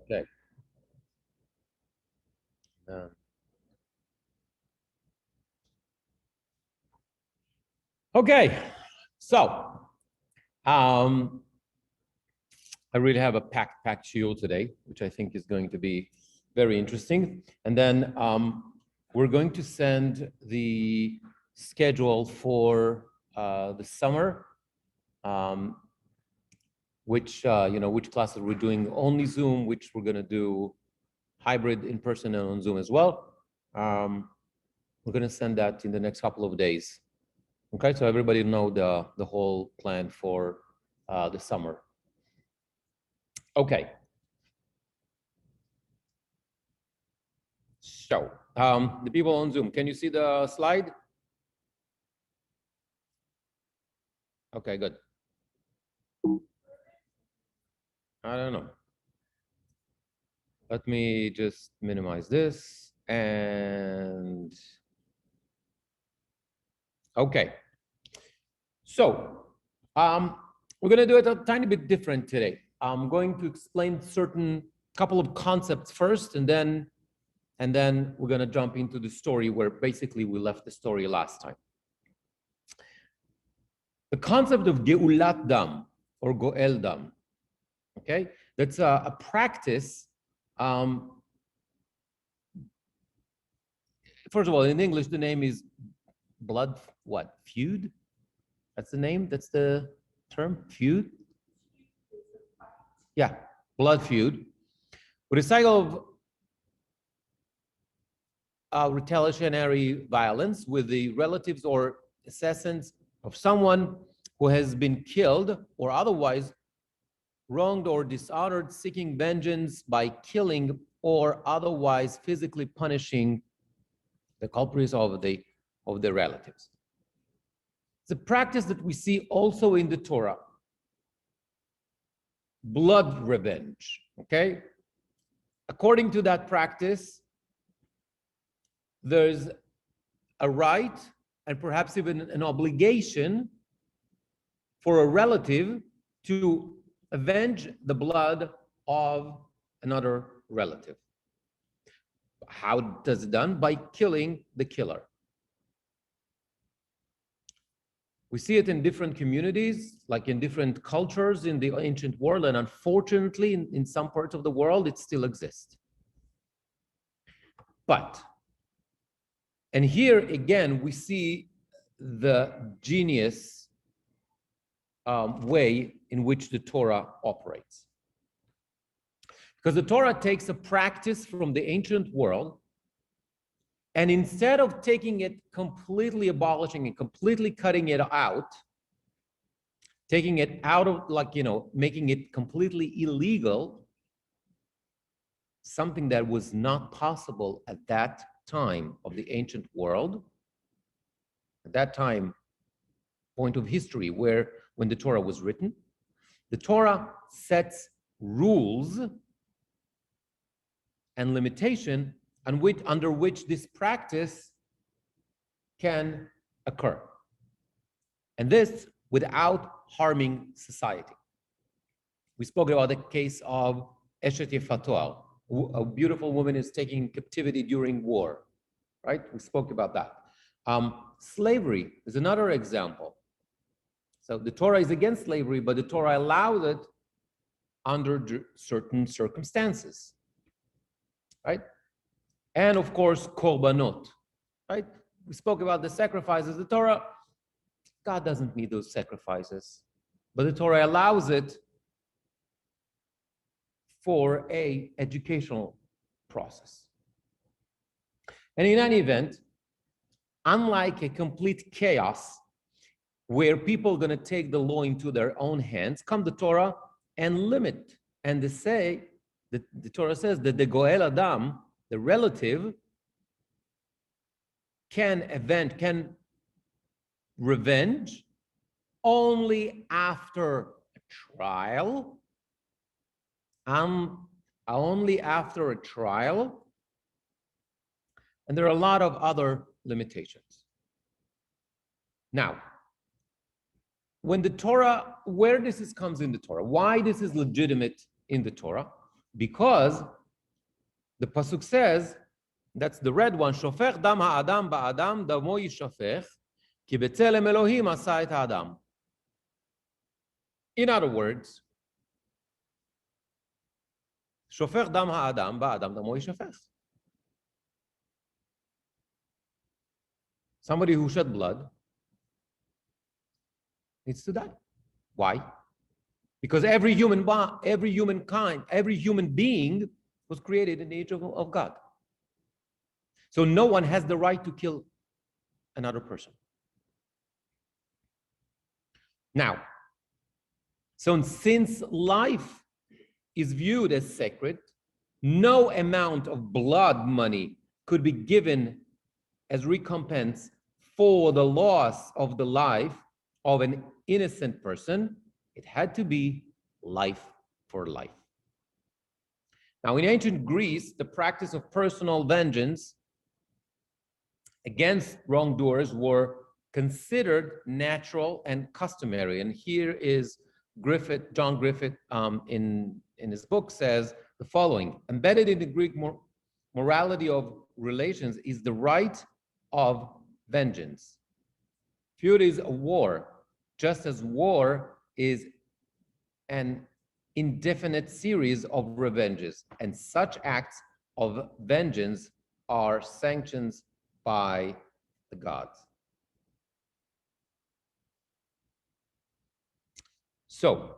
Okay. Uh, okay. So, I really have a packed show today, which I think is going to be very interesting. And then we're going to send the schedule for the summer, which classes we're doing only Zoom, which we're going to do hybrid in person and on Zoom as well. We're going to send that in the next couple of days. Okay, so everybody know the whole plan for the summer. Okay. So the people on Zoom, can you see the slide? Okay, good. I don't know. Let me just minimize this and okay. So we're going to do it a tiny bit different today. I'm going to explain certain couple of concepts first, and then we're going to jump into the story where basically we left the story last time. The concept of Geulat Dam or Goel Dam, okay? That's a practice. First of all, in English, the name is blood, what? Feud? That's the name? That's the term? Feud? Yeah, blood feud. With a cycle of retaliatory violence with the relatives or assassins of someone who has been killed or otherwise wronged or dishonored, seeking vengeance by killing or otherwise physically punishing the culprits of the relatives. It's a practice that we see also in the Torah. Blood revenge, okay? According to that practice, there's a right and perhaps even an obligation for a relative to avenge the blood of another relative. How does it done? By killing the killer. We see it in different communities, like in different cultures in the ancient world, and unfortunately, in some parts of the world, it still exists. But, and here again, we see the genius way in which the Torah operates. Because the Torah takes a practice from the ancient world, and instead of taking it completely abolishing and completely cutting it out, taking it out of, like, making it completely illegal, something that was not possible at that time of the ancient world, at that time, point of history when the Torah was written, the Torah sets rules and limitation under which this practice can occur. And this without harming society. We spoke about the case of Eshet Yefatoel. A beautiful woman is taken in captivity during war, right? We spoke about that. Slavery is another example. So the Torah is against slavery, but the Torah allows it under certain circumstances, right? And of course, korbanot, right? We spoke about the sacrifices. The Torah, God doesn't need those sacrifices, but the Torah allows it for an educational process. And in any event, unlike a complete chaos where people are going to take the law into their own hands, come the Torah and limit. And they say, the Torah says that the Goel Adam, the relative, can revenge only after a trial, only after a trial, and there are a lot of other limitations. Now, when the Torah, where this comes in the Torah, why this is legitimate in the Torah, Because the pasuk says, that's the red one, shofech dam ha'adam ba'adam damo yishafech ki b'tzelem Elohim asa et ha'adam. In other words, shofech dam ha'adam ba'adam damo yishafech. Somebody who shed blood needs to die. Why? Because every human being was created in the image of God. So no one has the right to kill another person. Now, so since life is viewed as sacred, no amount of blood money could be given as recompense for the loss of the life of an innocent person. It had to be life for life. Now, in ancient Greece, the practice of personal vengeance against wrongdoers were considered natural and customary. And here is John Griffith in his book says the following: embedded in the Greek morality of relations is the right of vengeance. Feud is a war, just as war is an indefinite series of revenges, and such acts of vengeance are sanctioned by the gods. So,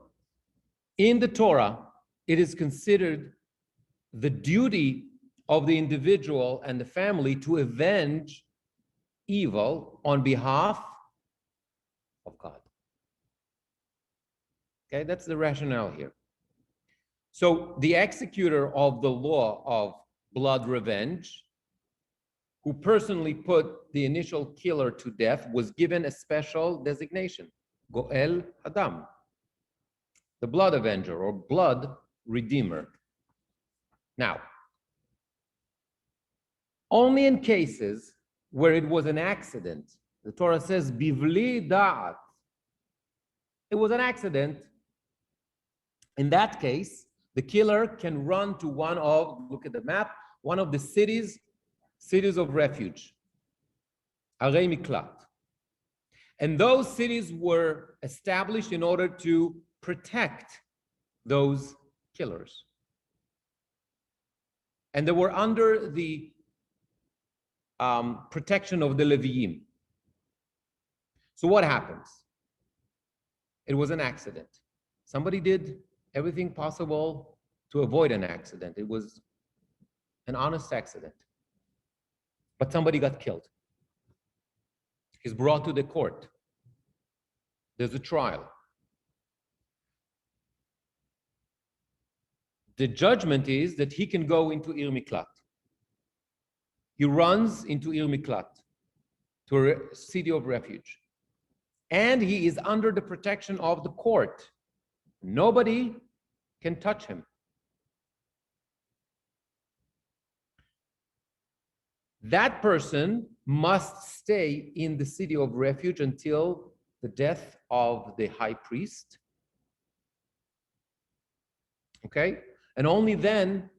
in the Torah, it is considered the duty of the individual and the family to avenge evil on behalf of God. Okay, that's the rationale here. So the executor of the law of blood revenge, who personally put the initial killer to death, was given a special designation, Goel Hadam, the blood avenger or blood redeemer. Now, only in cases where it was an accident, the Torah says, Bivli da'at, it was an accident. In that case, the killer can run to one of, look at the map, one of the cities of refuge, Arei Miklat. And those cities were established in order to protect those killers. And they were under the protection of the Leviim. So what happens? It was an accident. Somebody did everything possible to avoid an accident. It was an honest accident. But somebody got killed. He's brought to the court. There's a trial. The judgment is that he can go into Ir Miklat. He runs into Ir Miklat, to a city of refuge. And he is under the protection of the court. Nobody can touch him. That person must stay in the city of refuge until the death of the high priest. Okay? And only then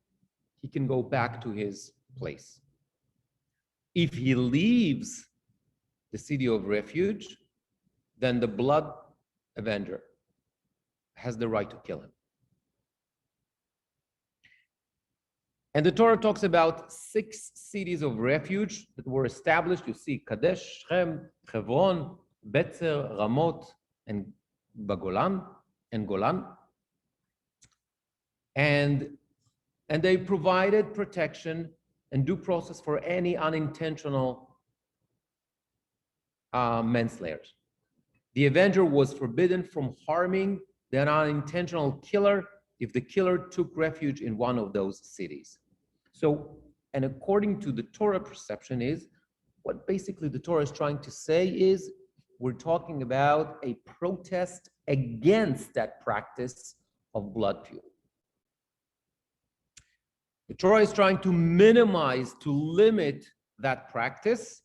he can go back to his place. If he leaves the city of refuge, then the blood avenger has the right to kill him. And the Torah talks about 6 cities of refuge that were established. You see Kadesh, Shem, Hebron, Betzer, Ramot, and Golan. And they provided protection and due process for any unintentional manslayers. The avenger was forbidden from harming the unintentional killer if the killer took refuge in one of those cities. So, and according to the Torah perception is, what basically the Torah is trying to say is, we're talking about a protest against that practice of blood feud. The Torah is trying to minimize, to limit that practice,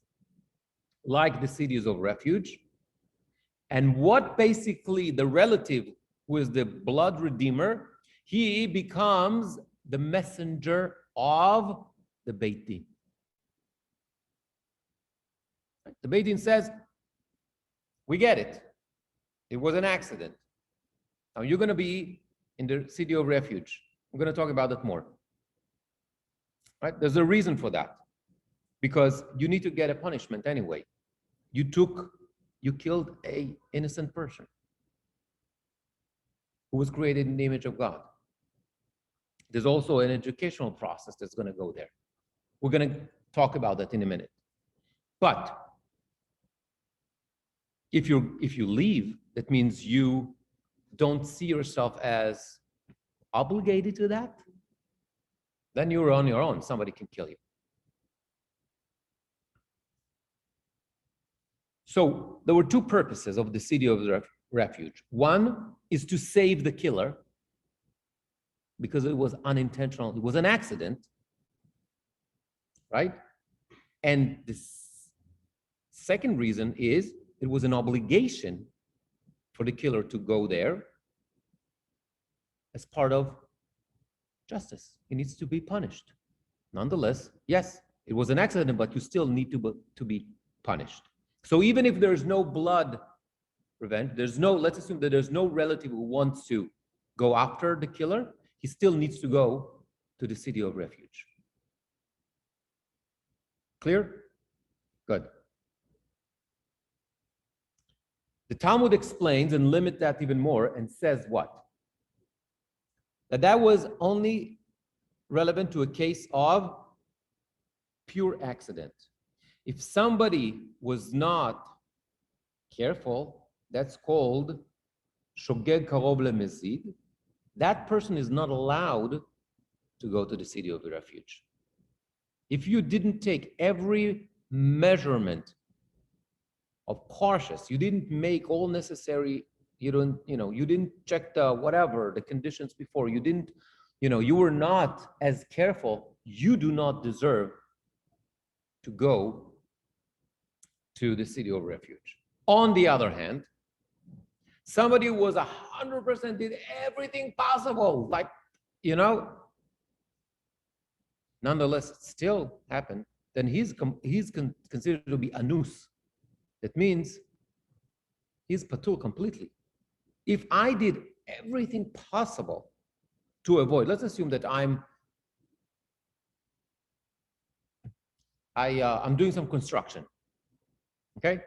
like the cities of refuge. And what basically the relative who is the blood redeemer, he becomes the messenger of the Beit Din. The Beit Din says, we get it. It was an accident. Now you're going to be in the city of refuge. I'm going to talk about that more. Right? There's a reason for that. Because you need to get a punishment anyway. You killed an innocent person who was created in the image of God. There's also an educational process that's going to go there. We're going to talk about that in a minute. But if you leave, that means you don't see yourself as obligated to that, then you're on your own. Somebody can kill you. So there were two purposes of the city of refuge. One is to save the killer because it was unintentional. It was an accident, right? And the second reason is it was an obligation for the killer to go there as part of justice. He needs to be punished. Nonetheless, yes, it was an accident, but you still need to be punished. So even if there's no blood revenge, let's assume that there's no relative who wants to go after the killer, he still needs to go to the city of refuge. Clear? Good. The Talmud explains and limits that even more and says what? That was only relevant to a case of pure accident. If somebody was not careful, that's called shogeg karov lemezid. That person is not allowed to go to the city of refuge. If you didn't take every measurement of cautious, you didn't make all necessary, you didn't check the conditions before, you were not as careful, you do not deserve to go to the city of refuge. On the other hand, somebody who was 100% did everything possible, nonetheless, it still happened, then he's considered to be anus. That means he's patur completely. If I did everything possible to avoid, let's assume that I'm doing some construction. Okay?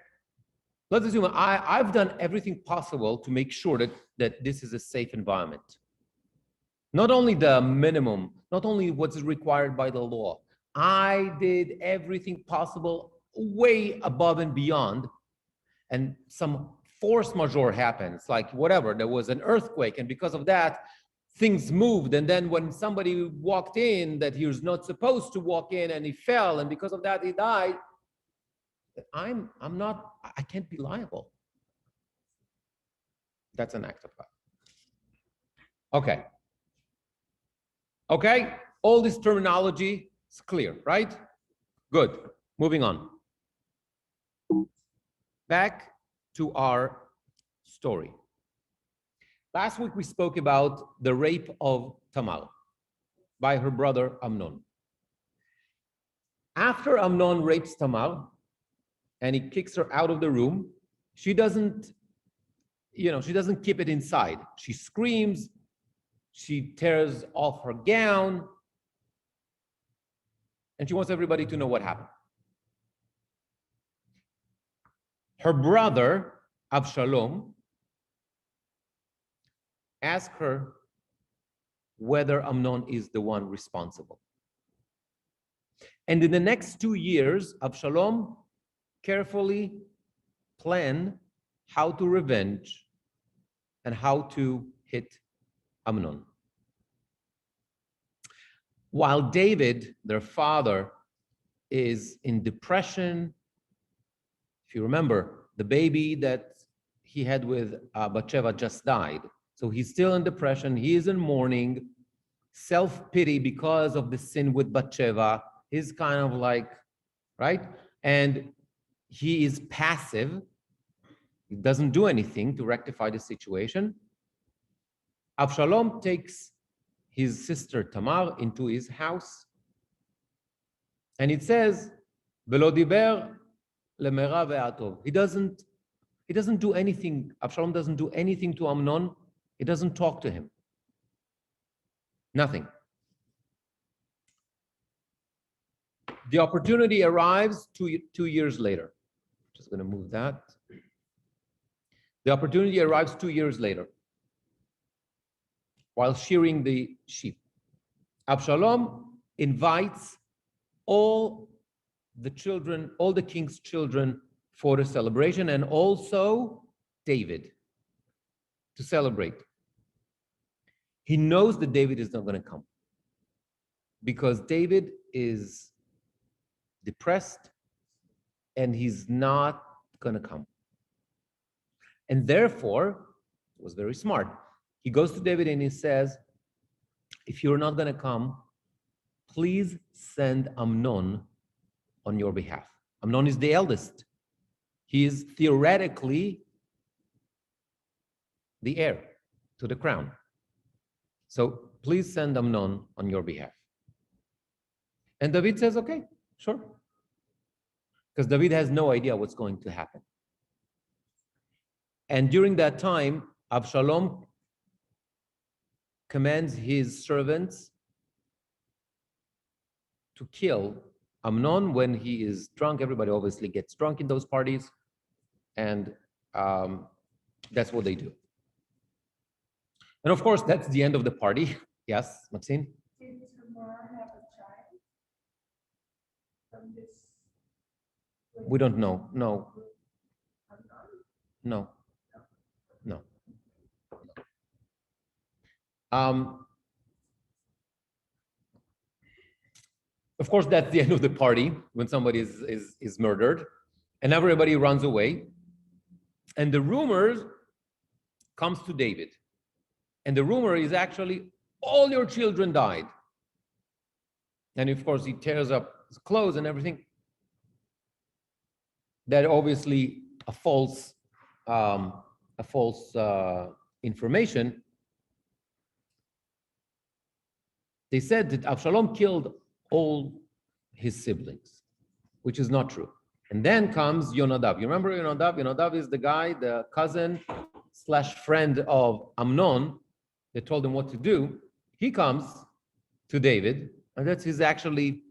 Let's assume I've done everything possible to make sure that this is a safe environment. Not only the minimum, not only what's required by the law. I did everything possible way above and beyond, and some force majeure happens, like whatever, there was an earthquake, and because of that, things moved, and then when somebody walked in that he was not supposed to walk in and he fell, and because of that he died, I can't be liable. That's an act of God. Okay, all this terminology is clear, right? Good, moving on. Back to our story. Last week we spoke about the rape of Tamar by her brother Amnon. After Amnon rapes Tamar and he kicks her out of the room, she doesn't keep it inside. She screams, she tears off her gown, and she wants everybody to know what happened. Her brother, Absalom, asked her whether Amnon is the one responsible. And in the next 2 years, Absalom carefully planned how to revenge and how to hit Amnon. While David, their father, is in depression, if you remember, the baby that he had with Bathsheba just died. So he's still in depression, he is in mourning, self-pity because of the sin with Bathsheba. He's kind of like, right? And he is passive. He doesn't do anything to rectify the situation. Absalom takes his sister Tamar into his house. And it says, "Velo diber lemera ve'atov." He doesn't do anything. Absalom doesn't do anything to Amnon. He doesn't talk to him. Nothing. The opportunity arrives two years later. Just going to move that. The opportunity arrives 2 years later while shearing the sheep. Absalom invites all the children, all the king's children for the celebration, and also David to celebrate. He knows that David is not going to come because David is depressed and he's not going to come. And therefore, it was very smart. He goes to David and he says, if you're not going to come, please send Amnon on your behalf. Amnon is the eldest. He is theoretically the heir to the crown. So please send Amnon on your behalf. And David says, okay, sure. Because David has no idea what's going to happen. And during that time, Absalom commands his servants to kill Amnon when he is drunk. Everybody obviously gets drunk in those parties. And that's what they do. And of course, that's the end of the party. Yes, Maxine? Did Tamar have a child from this? We don't know. No. No. No. Of course, that's the end of the party when somebody is murdered, and everybody runs away. And the rumors comes to David. And the rumor is actually, all your children died. And of course, he tears up his clothes and everything. That obviously a false information. They said that Absalom killed all his siblings, which is not true. And then comes Yonadav. You remember Yonadav? Yonadav is the guy, the cousin / friend of Amnon that told him what to do. He comes to David, and that's actually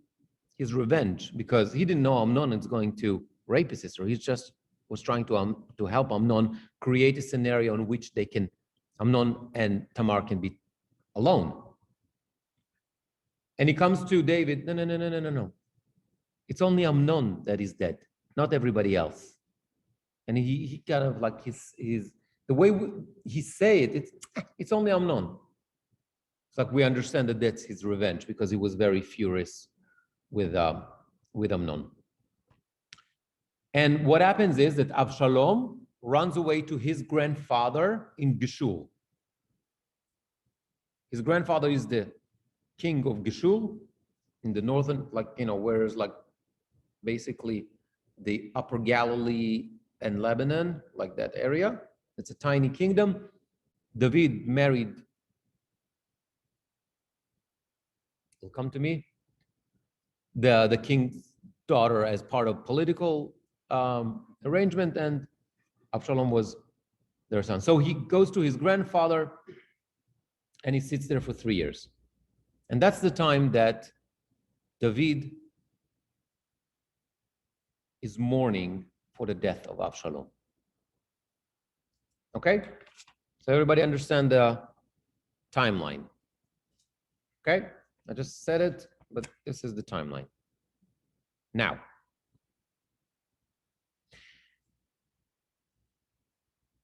his revenge, because he didn't know Amnon is going to rape his sister. He just was trying to help Amnon create a scenario in which Amnon and Tamar can be alone. And he comes to David, no. It's only Amnon that is dead, not everybody else. And he kind of like the way he say it, it's only Amnon. It's like we understand that that's his revenge because he was very furious with Amnon. And what happens is that Absalom runs away to his grandfather in Geshur. His grandfather is the king of Geshur in the northern, where is basically the upper Galilee and Lebanon, like that area. It's a tiny kingdom. David married, will come to me, the king's daughter as part of political arrangement, and Absalom was their son. So he goes to his grandfather and he sits there for 3 years. And that's the time that David is mourning for the death of Absalom. Okay? So everybody understand the timeline. Okay? I just said it, but this is the timeline. Now,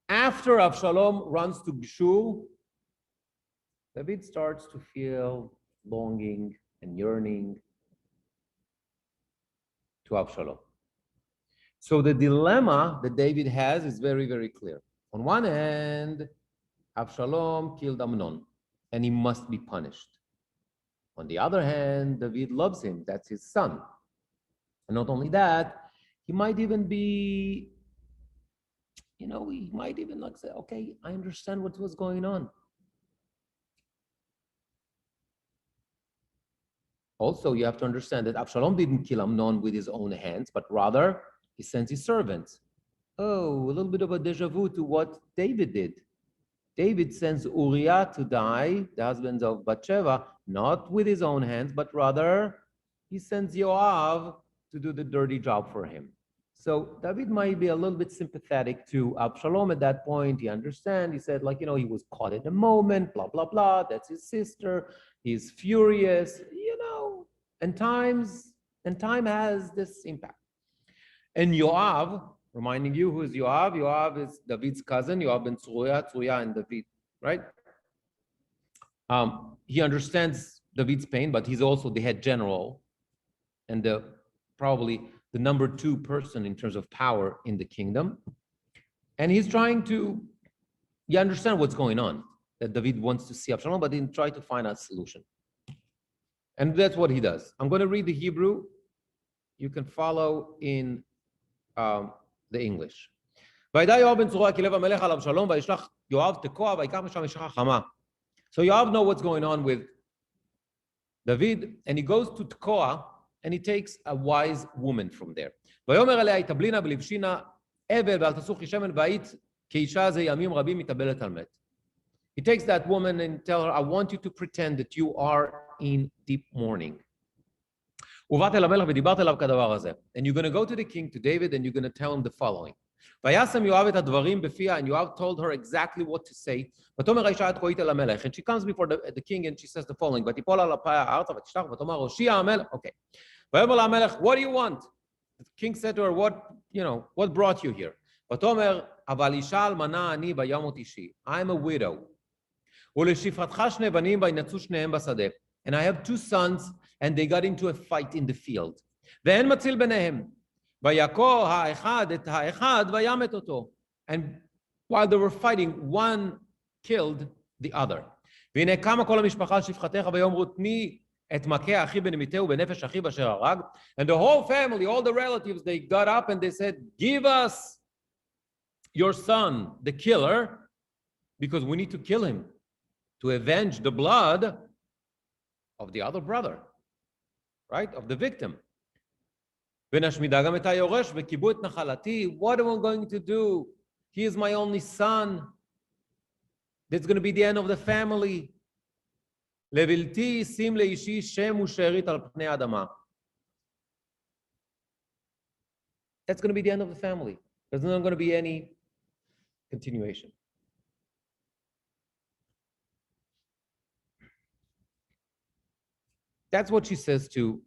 after Absalom runs to Geshur, David starts to feel longing and yearning to Absalom. So the dilemma that David has is very, very clear. On one hand, Absalom killed Amnon, and he must be punished. On the other hand, David loves him. That's his son. And not only that, he might even be, he might even say, okay, I understand what was going on. Also, you have to understand that Absalom didn't kill Amnon with his own hands, but rather he sent his servants. Oh, a little bit of a deja vu to what David did. David sends Uriah to die, the husband of Bathsheba, not with his own hands, but rather he sends Yoav to do the dirty job for him. So David might be a little bit sympathetic to Absalom at that point. He understands. He said, like, he was caught in a moment, blah, blah, blah. That's his sister. He's furious, and time has this impact. And Yoav, reminding you who is Yoav? Yoav is David's cousin, Yoav ben Tzuria and David, right? He understands David's pain, but he's also the head general and probably the number 2 person in terms of power in the kingdom. And he's trying to, you understand what's going on, that David wants to see Absalom, but he try to find a solution. And that's what he does. I'm going to read the Hebrew. You can follow in the English. So Yoav know what's going on with David, and he goes to Tekoa, and he takes a wise woman from there. He takes that woman and tells her, I want you to pretend that you are in deep mourning. And you're going to go to the king, to David, and you're going to tell him the following. And Yoav told her exactly what to say. And she comes before the king and she says the following. Okay. What do you want? The king said to her, what brought you here? I'm a widow. And I have 2 sons, and they got into a fight in the field. And while they were fighting, one killed the other. And the whole family, all the relatives, they got up and they said, give us your son, the killer, because we need to kill him to avenge the blood of the other brother, right? Of the victim. What am I going to do? He is my only son. That's going to be the end of the family. That's going to be the end of the family. There's not going to be any continuation. That's what she says to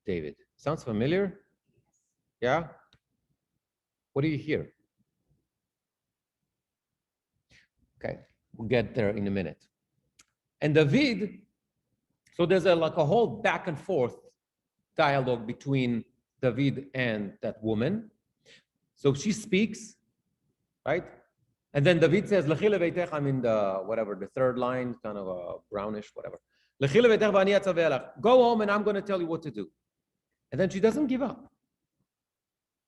David. Sounds familiar? Yeah? What do you hear? Okay, we'll get there in a minute. And David, so there's a whole back and forth dialogue between David and that woman. So she speaks, right? And then David says, I'm in the third line, kind of a brownish, whatever. Go home and I'm going to tell you what to do. And then she doesn't give up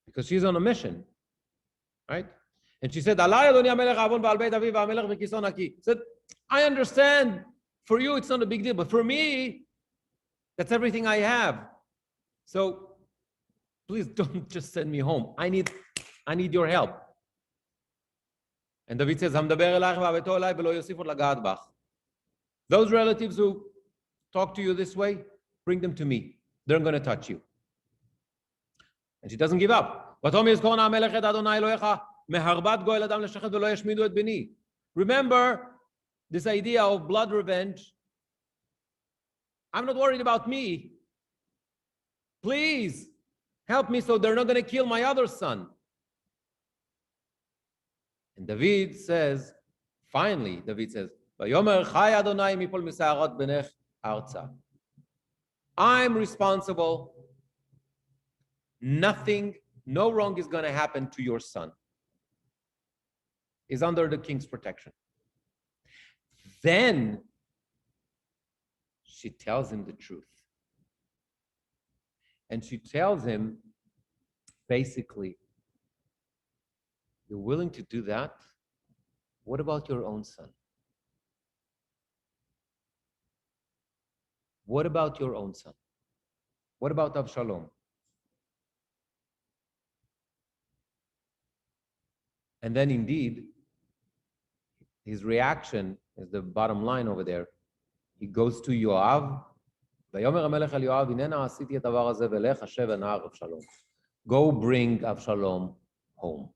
because she's on a mission, right? And she said, I understand, for you it's not a big deal, but for me, that's everything I have. So please don't just send me home. I need your help. And David says, those relatives who talk to you this way, bring them to me. They're going to touch you. And she doesn't give up. Remember this idea of blood revenge. I'm not worried about me. Please help me so they're not going to kill my other son. And David says, finally, I'm responsible. Nothing, no wrong is going to happen to your son. He's under the king's protection. Then she tells him the truth. And she tells him, basically, you're willing to do that? What about your own son? What about your own son? What about Absalom? And then indeed, his reaction is the bottom line over there. He goes to Yoav. ויאמר המלך אל יואב, הננה עשיתי את הדבר הזה ולך שב ונער אבשלום. Go bring Absalom home.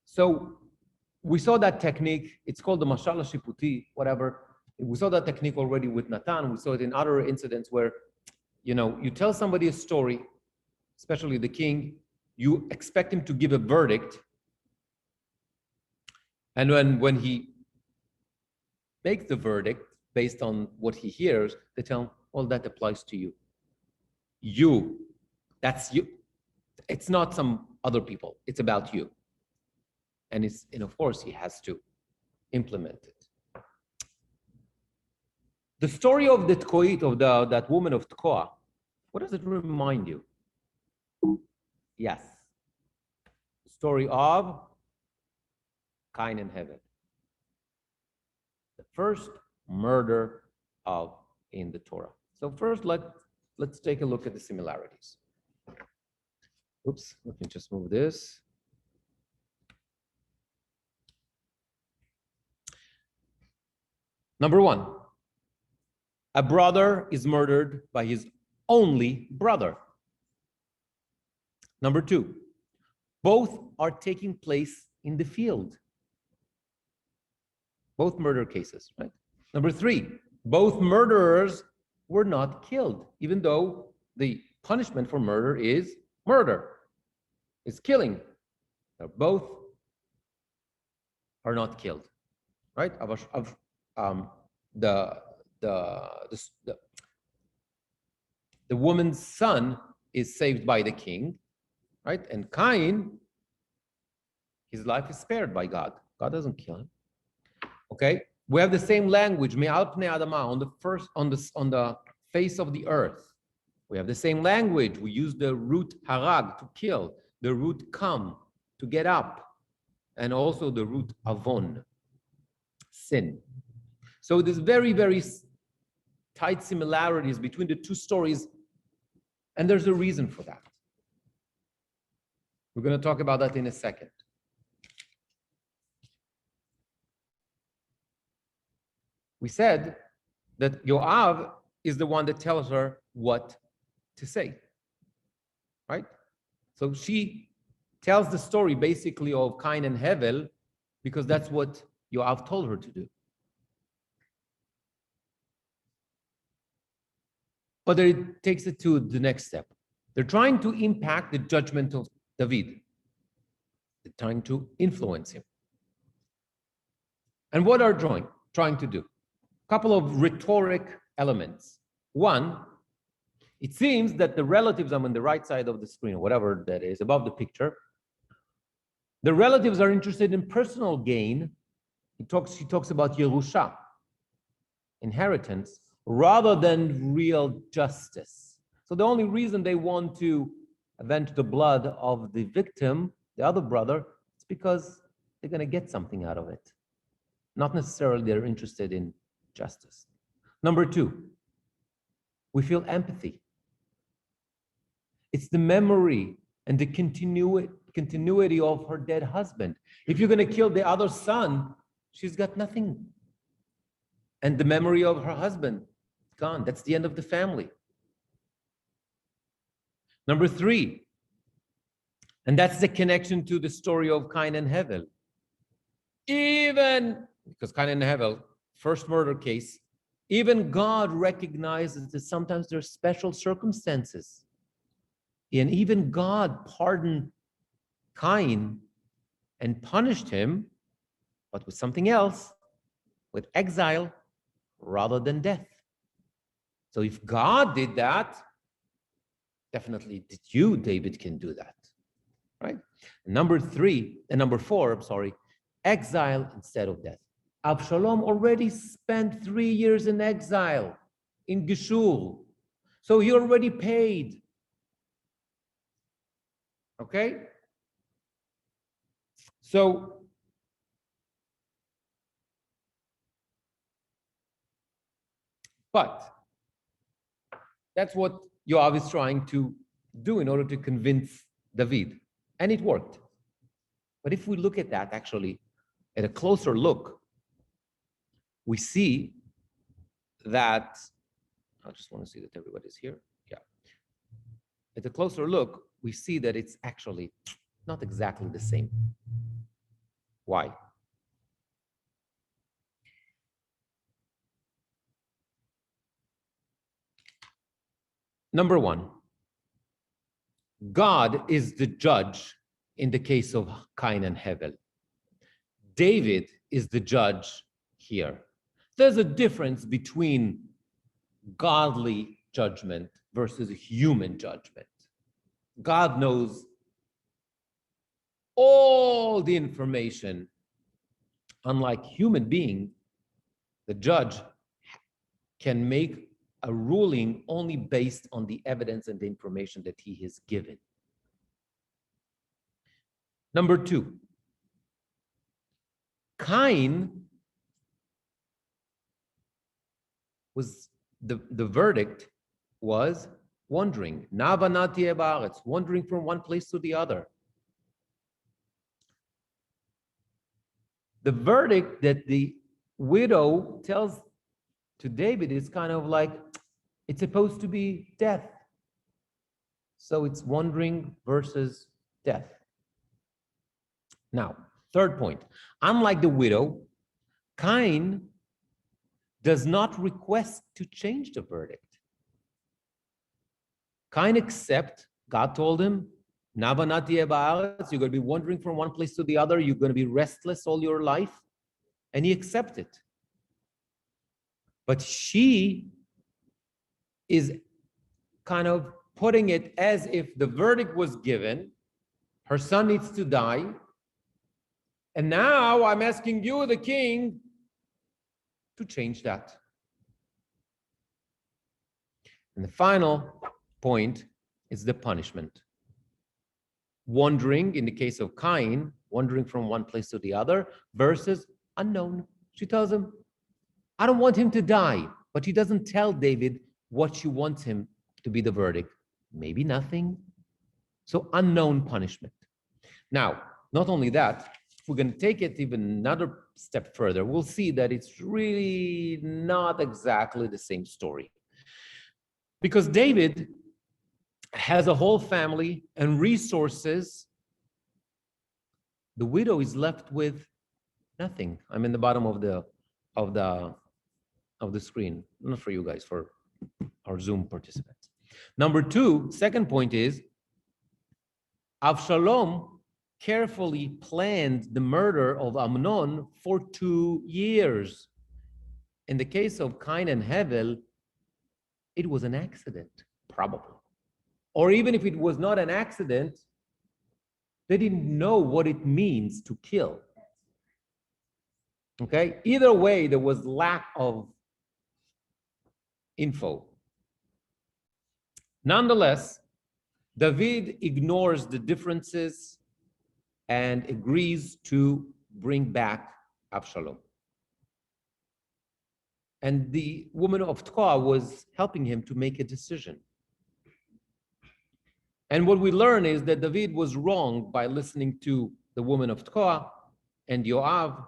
So we saw that technique. It's called the mashal shiputi, whatever. We saw that technique already with Natan. We saw it in other incidents where, you tell somebody a story, especially the king, you expect him to give a verdict. And when he makes the verdict based on what he hears, they tell him, well, that applies to you. That's you. It's not some other people. It's about you. And of course, he has to implement it. The story of the Tkoit, of that woman of Tkoa, what does it remind you? Yes. The story of Cain and Hevel. The first murder in the Torah. So first, let's take a look at the similarities. Oops, let me just move this. Number one, a brother is murdered by his only brother. Number two, both are taking place in the field. Both murder cases, right? Number three, both murderers were not killed, even though the punishment for murder is murder, is killing. Both are not killed, right? The woman's son is saved by the king, right? And Cain, his life is spared by God. God doesn't kill him. Okay, we have the same language, me'al pnei adama, on the face of the earth. We have the same language. We use the root harag to kill, the root kam to get up, and also the root avon, sin. So there's very, very tight similarities between the two stories, and there's a reason for that. We're going to talk about that in a second. We said that Yoav is the one that tells her what to say, right? So she tells the story basically of Cain and Hevel because that's what Yoav told her to do. But it takes it to the next step. They're trying to impact the judgment of David. They're trying to influence him. And what are trying to do? A couple of rhetoric elements. One, it seems that the relatives, I'm on the right side of the screen, or whatever that is, above the picture, the relatives are interested in personal gain. He talks about Yerusha, inheritance, rather than real justice. So the only reason they want to avenge the blood of the victim, the other brother, is because they're going to get something out of it. Not necessarily they're interested in justice. Number two, we feel empathy. It's the memory and the continuity of her dead husband. If you're going to kill the other son, she's got nothing. And the memory of her husband, gone. That's the end of the family. Number three, and that's the connection to the story of Cain and Hevel. Even because Cain and Hevel, first murder case, even God recognizes that sometimes there are special circumstances. And even God pardoned Cain and punished him, but with something else, with exile rather than death. So if God did that, definitely you, David, can do that, right? Number four, exile instead of death. Absalom already spent 3 years in exile in Geshur. So he already paid. Okay? So but that's what Yoav is trying to do in order to convince David, and it worked. But if we look at that, actually, at a closer look, we see that, I just want to see that everybody's here. Yeah. At a closer look, we see that it's actually not exactly the same. Why? Number one, God is the judge in the case of Cain and Hevel. David is the judge here. There's a difference between godly judgment versus human judgment. God knows all the information. Unlike human being, the judge can make a ruling only based on the evidence and the information that he has given. Number two, Cain was, the verdict was wandering, navanati ebaretz, wandering from one place to the other. The verdict that the widow tells to David is kind of like, it's supposed to be death. So it's wandering versus death. Now, third point, unlike the widow, Cain does not request to change the verdict. Cain accepts, God told him, navanati ebaretz, you're going to be wandering from one place to the other, you're going to be restless all your life, and he accepted. But she is kind of putting it as if the verdict was given, her son needs to die, and now I'm asking you, the king, to change that. And the final point is the punishment. Wandering, in the case of Cain, wandering from one place to the other, versus unknown. She tells him, I don't want him to die, but she doesn't tell David what she wants him to be the verdict. Maybe nothing. So unknown punishment. Now, not only that, if we're going to take it even another step further, we'll see that it's really not exactly the same story. Because David has a whole family and resources. The widow is left with nothing. I'm in the bottom of the screen, not for you guys, for our Zoom participants. Number two, second point is, Absalom carefully planned the murder of Amnon for 2 years. In the case of Cain and Hevel, it was an accident, probably. Or even if it was not an accident, they didn't know what it means to kill. Okay? Either way, there was lack of info. Nonetheless, David ignores the differences and agrees to bring back Absalom. And the woman of Tekoa was helping him to make a decision. And what we learn is that David was wrong by listening to the woman of Tekoa and Yoav.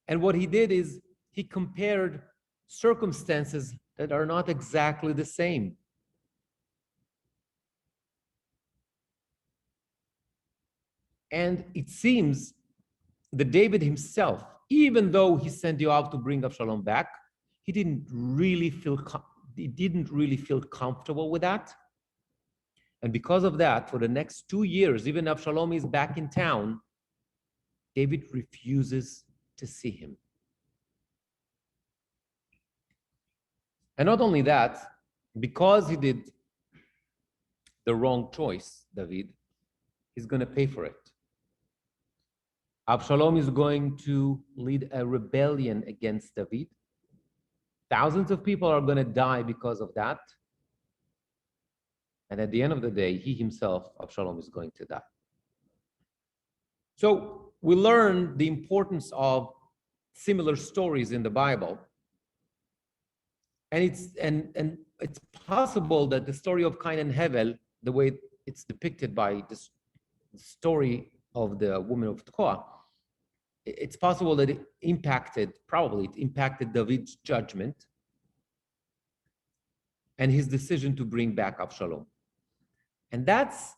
And what he did is he compared circumstances that are not exactly the same. And it seems that David himself, even though he sent Yoav to bring Absalom back, he didn't really feel comfortable with that. And because of that, for the next 2 years, even Absalom is back in town, David refuses to see him. And not only that, because he did the wrong choice, David, he's going to pay for it. Absalom is going to lead a rebellion against David. Thousands of people are going to die because of that. And at the end of the day, he himself, Absalom, is going to die. So we learn the importance of similar stories in the Bible. And it's possible that the story of Cain and Hevel, the way it's depicted by this story of the woman of Tekoa, it's possible that it impacted David's judgment and his decision to bring back Absalom. And that's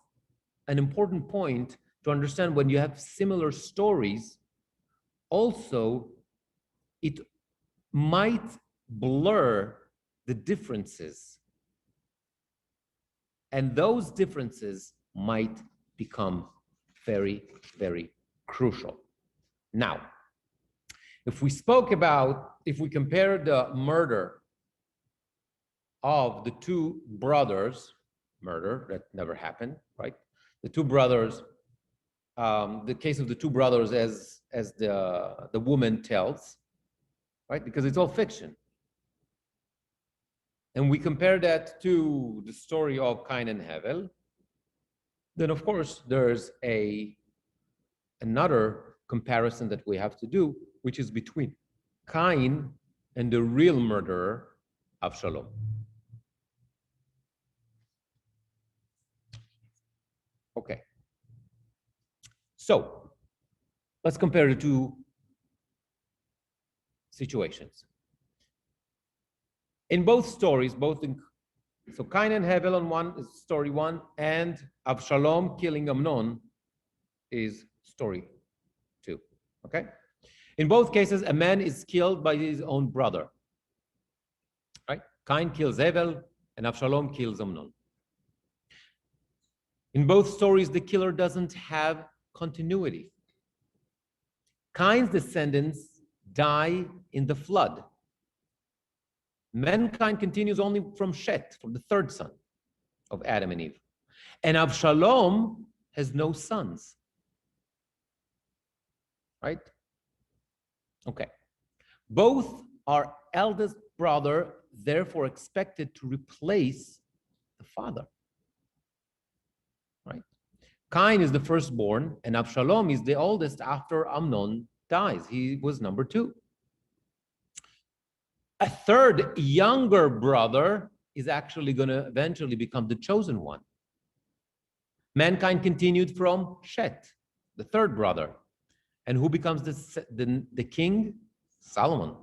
an important point to understand. When you have similar stories, also it might blur the differences, and those differences might become very, very crucial. Now, if we compare the murder of the two brothers, murder that never happened, right? The two brothers, the case of the two brothers as the woman tells, right? Because it's all fiction. And we compare that to the story of Cain and Hevel, then of course there's another comparison that we have to do, which is between Cain and the real murderer, Absalom. Okay. So let's compare the two situations. In both stories, so Cain and Hevel on one is story one, and Absalom killing Amnon is story two. Okay? In both cases, a man is killed by his own brother. Right? Cain kills Hevel, and Absalom kills Amnon. In both stories, the killer doesn't have continuity. Cain's descendants die in the flood. Mankind continues only from Shet, from the third son of Adam and Eve. And Absalom has no sons. Right? Okay. Both are eldest brother, therefore expected to replace the father. Right? Cain is the firstborn, and Absalom is the oldest after Amnon dies. He was number 2. A third younger brother is actually going to eventually become the chosen one. Mankind continued from Shet, the third brother. And who becomes the king? Solomon.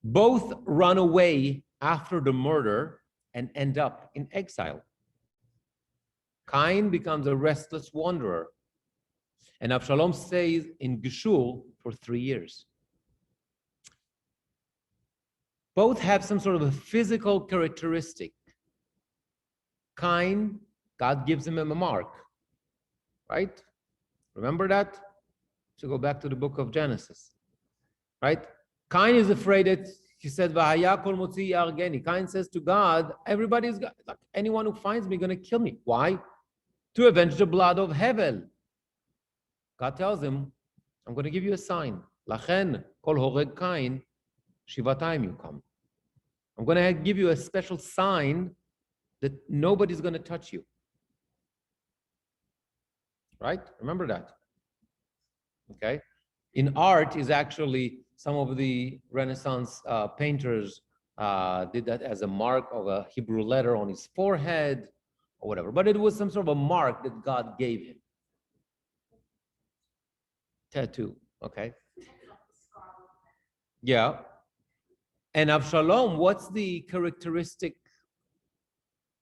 Both run away after the murder and end up in exile. Cain becomes a restless wanderer, and Absalom stays in Geshur for 3 years. Both have some sort of a physical characteristic. Cain, God gives him a mark, right? Remember that? So go back to the book of Genesis, right? Cain is afraid that he said, "V'haya kol motzi yargeni." Cain says to God, "Everybody's like, anyone who finds me going to kill me." Why? To avenge the blood of Hevel. God tells him, "I'm going to give you a sign. Lachen kol horeg Cain shivatayim you come. I'm going to give you a special sign that nobody's going to touch you." Right? Remember that. Okay? In art is actually some of the Renaissance painters did that as a mark of a Hebrew letter on his forehead or whatever. But it was some sort of a mark that God gave him. Tattoo, okay? Yeah. And Absalom, what's the characteristic,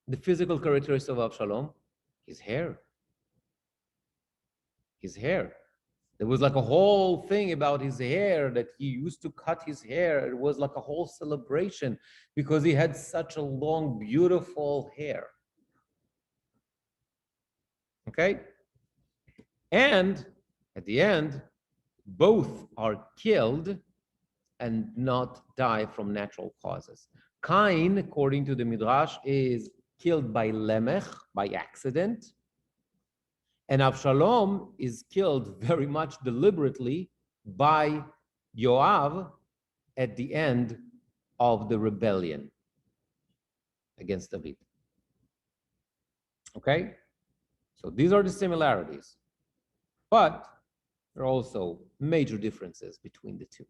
the physical characteristic of Absalom? His hair. His hair. There was like a whole thing about his hair, that he used to cut his hair. It was like a whole celebration because he had such a long, beautiful hair. Okay? And at the end, both are killed and not die from natural causes. Cain, according to the Midrash, is killed by Lemech, by accident. And Absalom is killed very much deliberately by Yoav at the end of the rebellion against David. Okay? So these are the similarities. But there are also major differences between the two.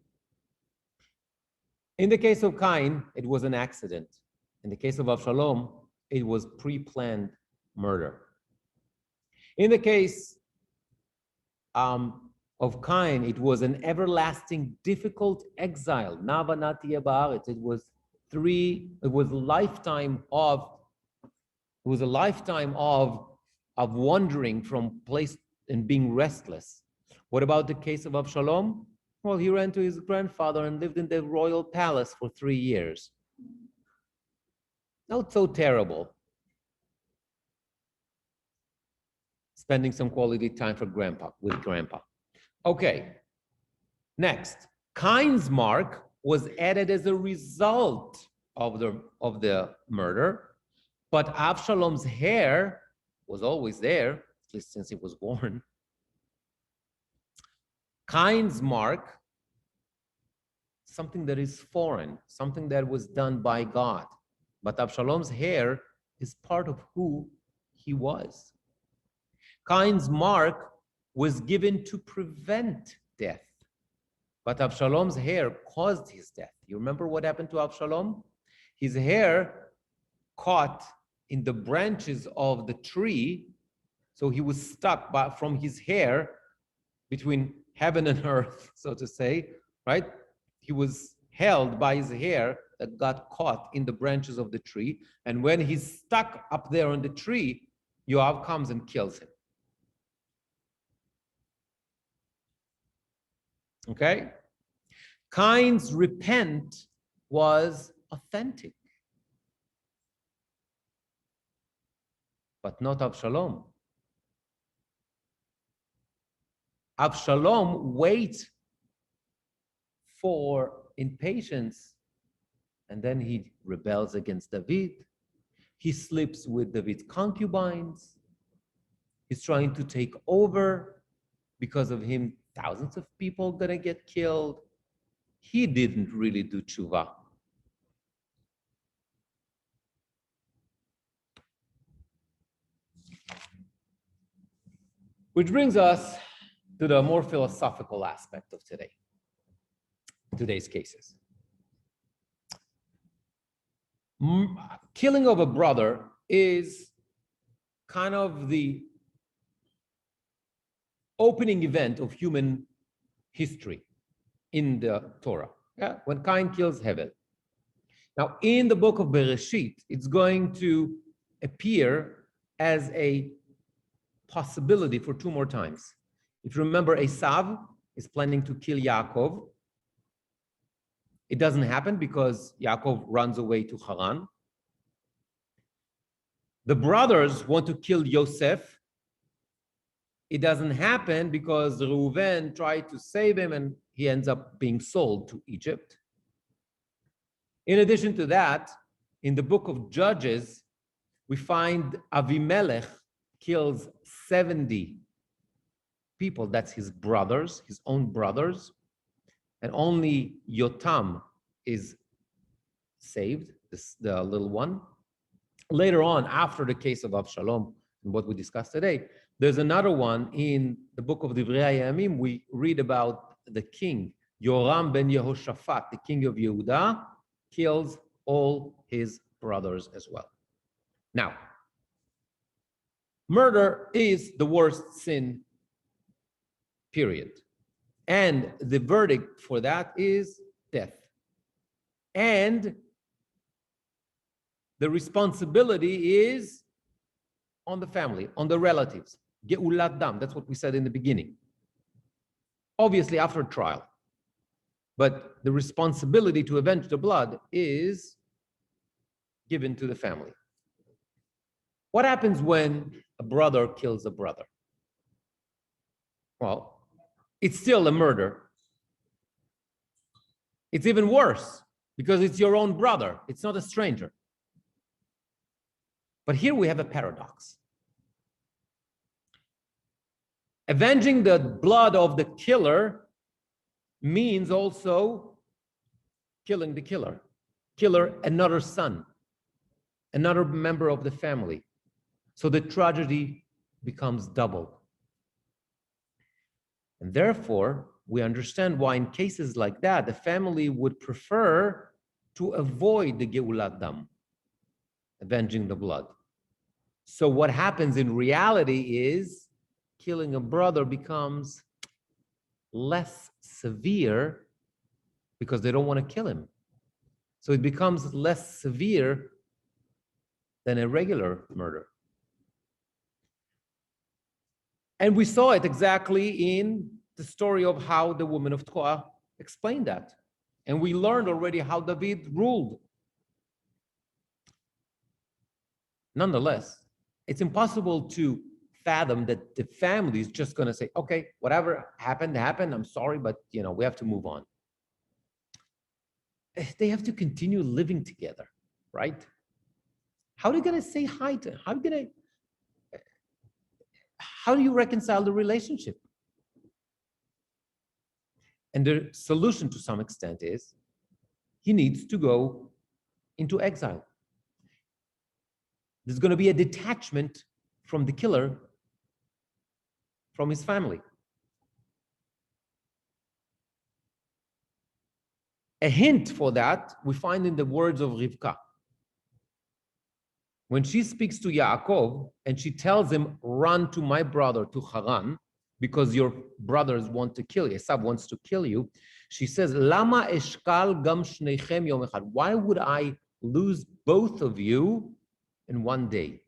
In the case of Cain, it was an accident. In the case of Absalom, it was pre-planned murder. In the case of Cain, it was an everlasting, difficult exile. It was a lifetime of wandering from place and being restless. What about the case of Absalom? Well, he ran to his grandfather and lived in the royal palace for 3 years. Not so terrible. Spending some quality time with grandpa. Okay, next. Cain's mark was added as a result of the murder, but Absalom's hair was always there, at least since he was born. Cain's mark, something that is foreign, something that was done by God. But Absalom's hair is part of who he was. Cain's mark was given to prevent death, but Absalom's hair caused his death. You remember what happened to Absalom? His hair caught in the branches of the tree, so he was stuck from his hair between heaven and earth, so to say, right? He was held by his hair that got caught in the branches of the tree, and when he's stuck up there on the tree, Yoav comes and kills him. Okay? Cain's repent was authentic, but not Absalom. Absalom waits in patience, and then he rebels against David. He sleeps with David's concubines. He's trying to take over. Because of him, thousands of people are gonna get killed. He didn't really do tshuva. Which brings us to the more philosophical aspect of today's cases. Killing of a brother is kind of the opening event of human history in the Torah. Yeah? When Cain kills Hevel. Now, in the book of Bereshit, it's going to appear as a possibility for 2 more times. If you remember, Esav is planning to kill Yaakov. It doesn't happen because Yaakov runs away to Haran. The brothers want to kill Yosef. It doesn't happen because Reuven tried to save him and he ends up being sold to Egypt. In addition to that, in the book of Judges, we find Avimelech kills 70 people. That's his brothers, his own brothers. And only Yotam is saved, the little one. Later on, after the case of Absalom, and what we discussed today, there's another one in the book of Divrei Hayamim. We read about the king, Yoram ben Yehoshaphat, the king of Yehuda, kills all his brothers as well. Now, murder is the worst sin, period. And the verdict for that is death. And the responsibility is on the family, on the relatives. Geulat dam, that's what we said in the beginning. Obviously, after trial. But the responsibility to avenge the blood is given to the family. What happens when a brother kills a brother? Well, it's still a murder. It's even worse because it's your own brother. It's not a stranger. But here we have a paradox. Avenging the blood of the killer means also killing the killer. Killer, another son, another member of the family. So the tragedy becomes double. And therefore, we understand why in cases like that, the family would prefer to avoid the Geulat Dam, avenging the blood. So what happens in reality is killing a brother becomes less severe because they don't want to kill him. So it becomes less severe than a regular murder. And we saw it exactly in the story of how the woman of Tekoa explained that. And we learned already how David ruled. Nonetheless, it's impossible to fathom that the family is just going to say, okay, whatever happened, I'm sorry, but we have to move on. They have to continue living together, right? How are you going to say hi to him? How do you reconcile the relationship? And the solution to some extent is he needs to go into exile. There's going to be a detachment from the killer, from his family. A hint for that we find in the words of Rivka. When she speaks to Yaakov and she tells him, run to my brother, to Haran, because your brothers want to kill you, Esav wants to kill you, she says, Lama eshkal gam shneichem yom echad. Why would I lose both of you in one day?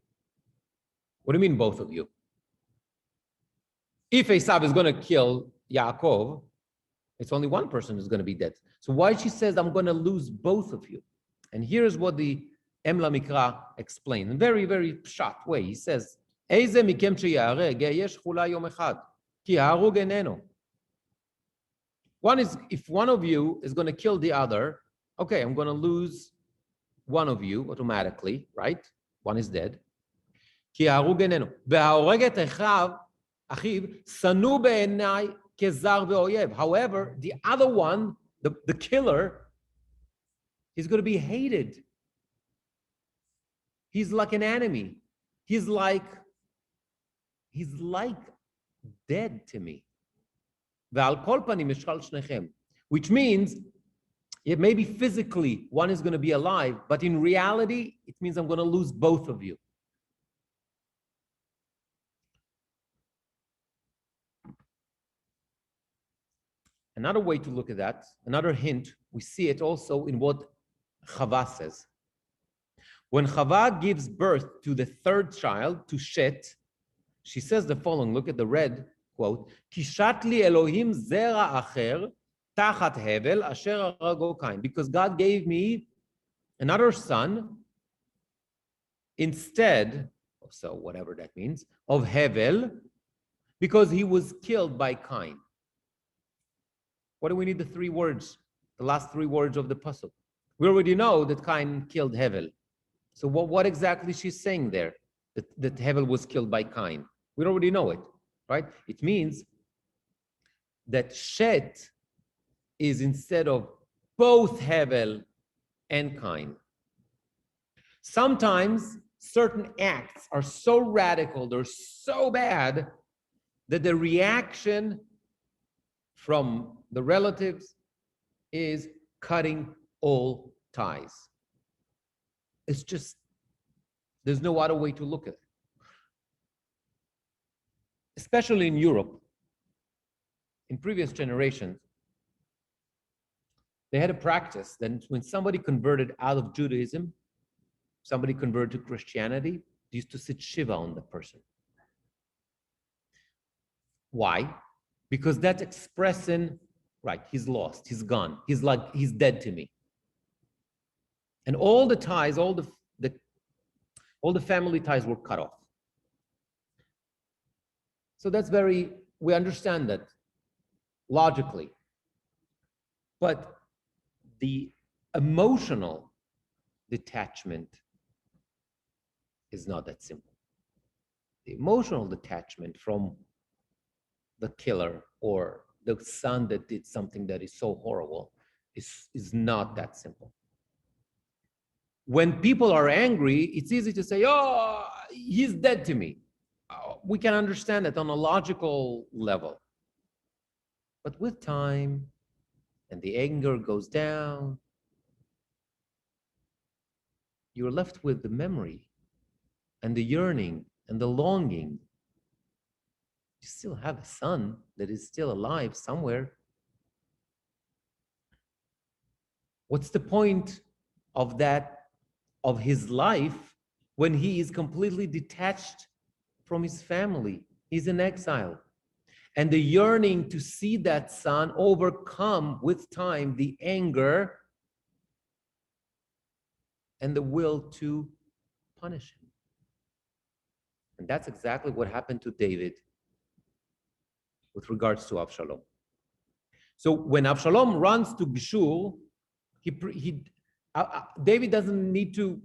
What do you mean both of you? If Esav is going to kill Yaakov, it's only one person who's going to be dead. So why she says, I'm going to lose both of you? And here's what the Emla Mikra explained in a very, very short way. He says, Eize mikem sheyareg yesh chula yom echad, ki harug eneno. One is, if one of you is going to kill the other, okay, I'm going to lose one of you automatically, right? One is dead. Ki harug eneno. Ve'hareg et achiv sanu be'enai kezar ve'oyev. However, the other one, the killer, is going to be hated. He's like an enemy. He's like dead to me. Which means maybe physically one is going to be alive, but in reality, it means I'm going to lose both of you. Another way to look at that, another hint, we see it also in what Chava says. When Chava gives birth to the third child, to Shet, she says the following, look at the red quote, Kishat li Elohim zera acher tachat hevel asher harago Cain. Because God gave me another son instead, so whatever that means, of Hevel, because he was killed by Cain. What do we need the three words, the last three words of the pasuk? We already know that Cain killed Hevel. So what exactly she's saying there? That Hevel was killed by Cain. We already know it, right? It means that Shet is instead of both Hevel and Cain. Sometimes certain acts are so radical, they're so bad, that the reaction from the relatives is cutting all ties. It's just, there's no other way to look at it. Especially in Europe, in previous generations, they had a practice that when somebody converted out of Judaism, somebody converted to Christianity, they used to sit Shiva on the person. Why? Because that's expressing, right, he's lost, he's gone, he's dead to me. And all the ties, all the family ties were cut off. So that's we understand that logically. But the emotional detachment is not that simple. The emotional detachment from the killer or the son that did something that is so horrible is not that simple. When people are angry, it's easy to say, oh, he's dead to me. We can understand it on a logical level. But with time, and the anger goes down, you're left with the memory and the yearning and the longing. You still have a son that is still alive somewhere. What's the point of that, of his life, when he is completely detached from his family? He's in exile. And the yearning to see that son overcome with time the anger and the will to punish him. And that's exactly what happened to David with regards to Absalom. So when Absalom runs to Geshur, David doesn't need to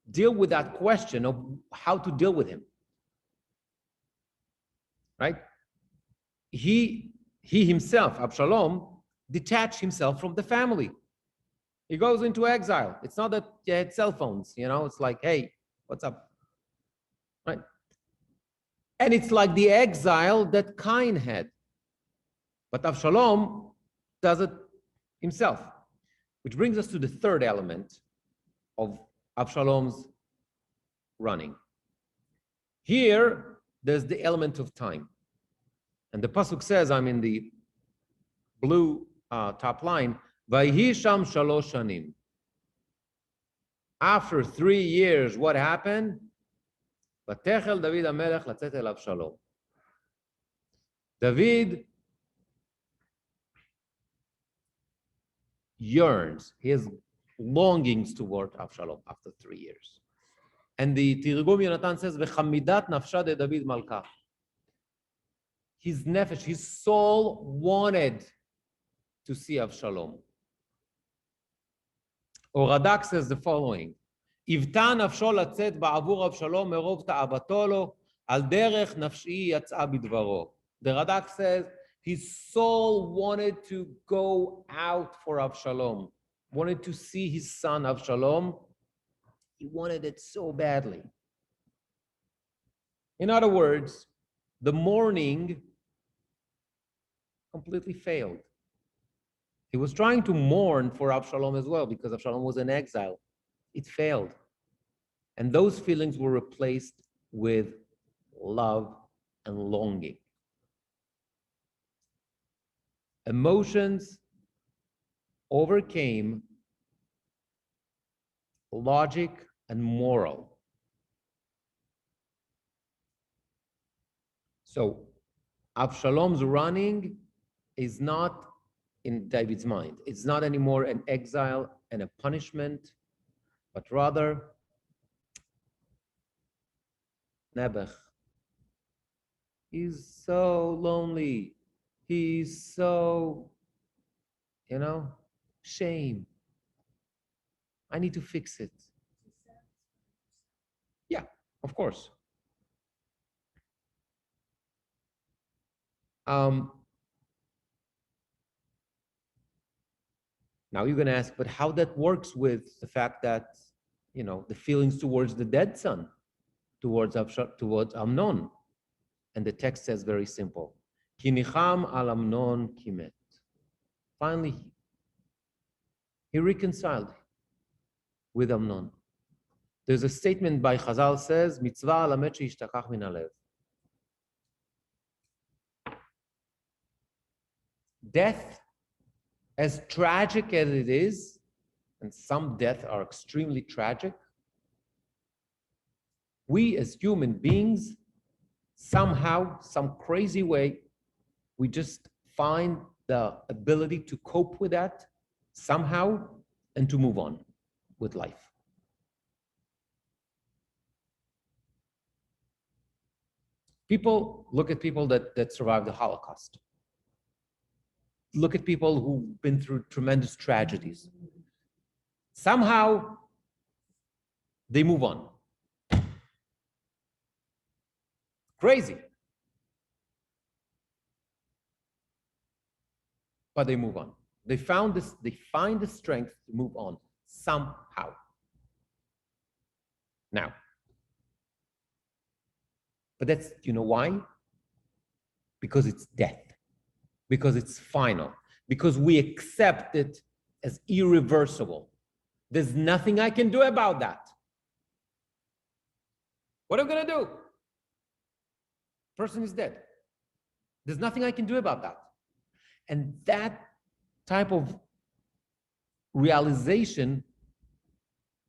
deal with that question of how to deal with him, right? He himself, Absalom, detached himself from the family. He goes into exile. It's not that they had cell phones, it's like, hey, what's up, right? And it's like the exile that Cain had. But Absalom does it himself, which brings us to the third element of Absalom's running. Here, there's the element of time. And the pasuk says, I'm in the blue top line, Vayhi sham shalosh shanim. After 3 years, what happened? Vatechel David HaMelech latzet el Avshalom. David yearns, he has longings toward Avshalom after 3 years. And the Tirgum Yonatan says, V'chamidat nafsha de David malka. His nefesh, his soul wanted to see Avshalom. Oradak says the following, Ivta nafsho latzet ba'avur Avshalom merov ta'avato lo, al derech nafshi yatsa bidvaro. The Radak says his soul wanted to go out for Absalom, wanted to see his son Absalom. He wanted it so badly. In other words, the mourning completely failed. He was trying to mourn for Absalom as well because Absalom was in exile. It failed. And those feelings were replaced with love and longing. Emotions overcame logic and moral. So Absalom's running is not in David's mind. It's not anymore an exile and a punishment, but rather Nebuch. He's so lonely. He's so, shame. I need to fix it. Yeah, of course. Now you're going to ask, but how that works with the fact that, the feelings towards the dead son, towards Amnon. And the text says very simple. Ki nicham al Amnon kimet. Finally, he reconciled with Amnon. There's a statement by Chazal says, mitzvah alamet sheishtakach min halev. Death, as tragic as it is, and some deaths are extremely tragic, we as human beings, somehow, some crazy way, we just find the ability to cope with that somehow and to move on with life. People look at people that survived the Holocaust. Look at people who've been through tremendous tragedies. Somehow, they move on. Crazy. But they move on. They find the strength to move on somehow. Now, but that's, why? Because it's death. because it's final, because we accept it as irreversible. There's nothing I can do about that. What am I going to do? Person is dead. There's nothing I can do about that. And that type of realization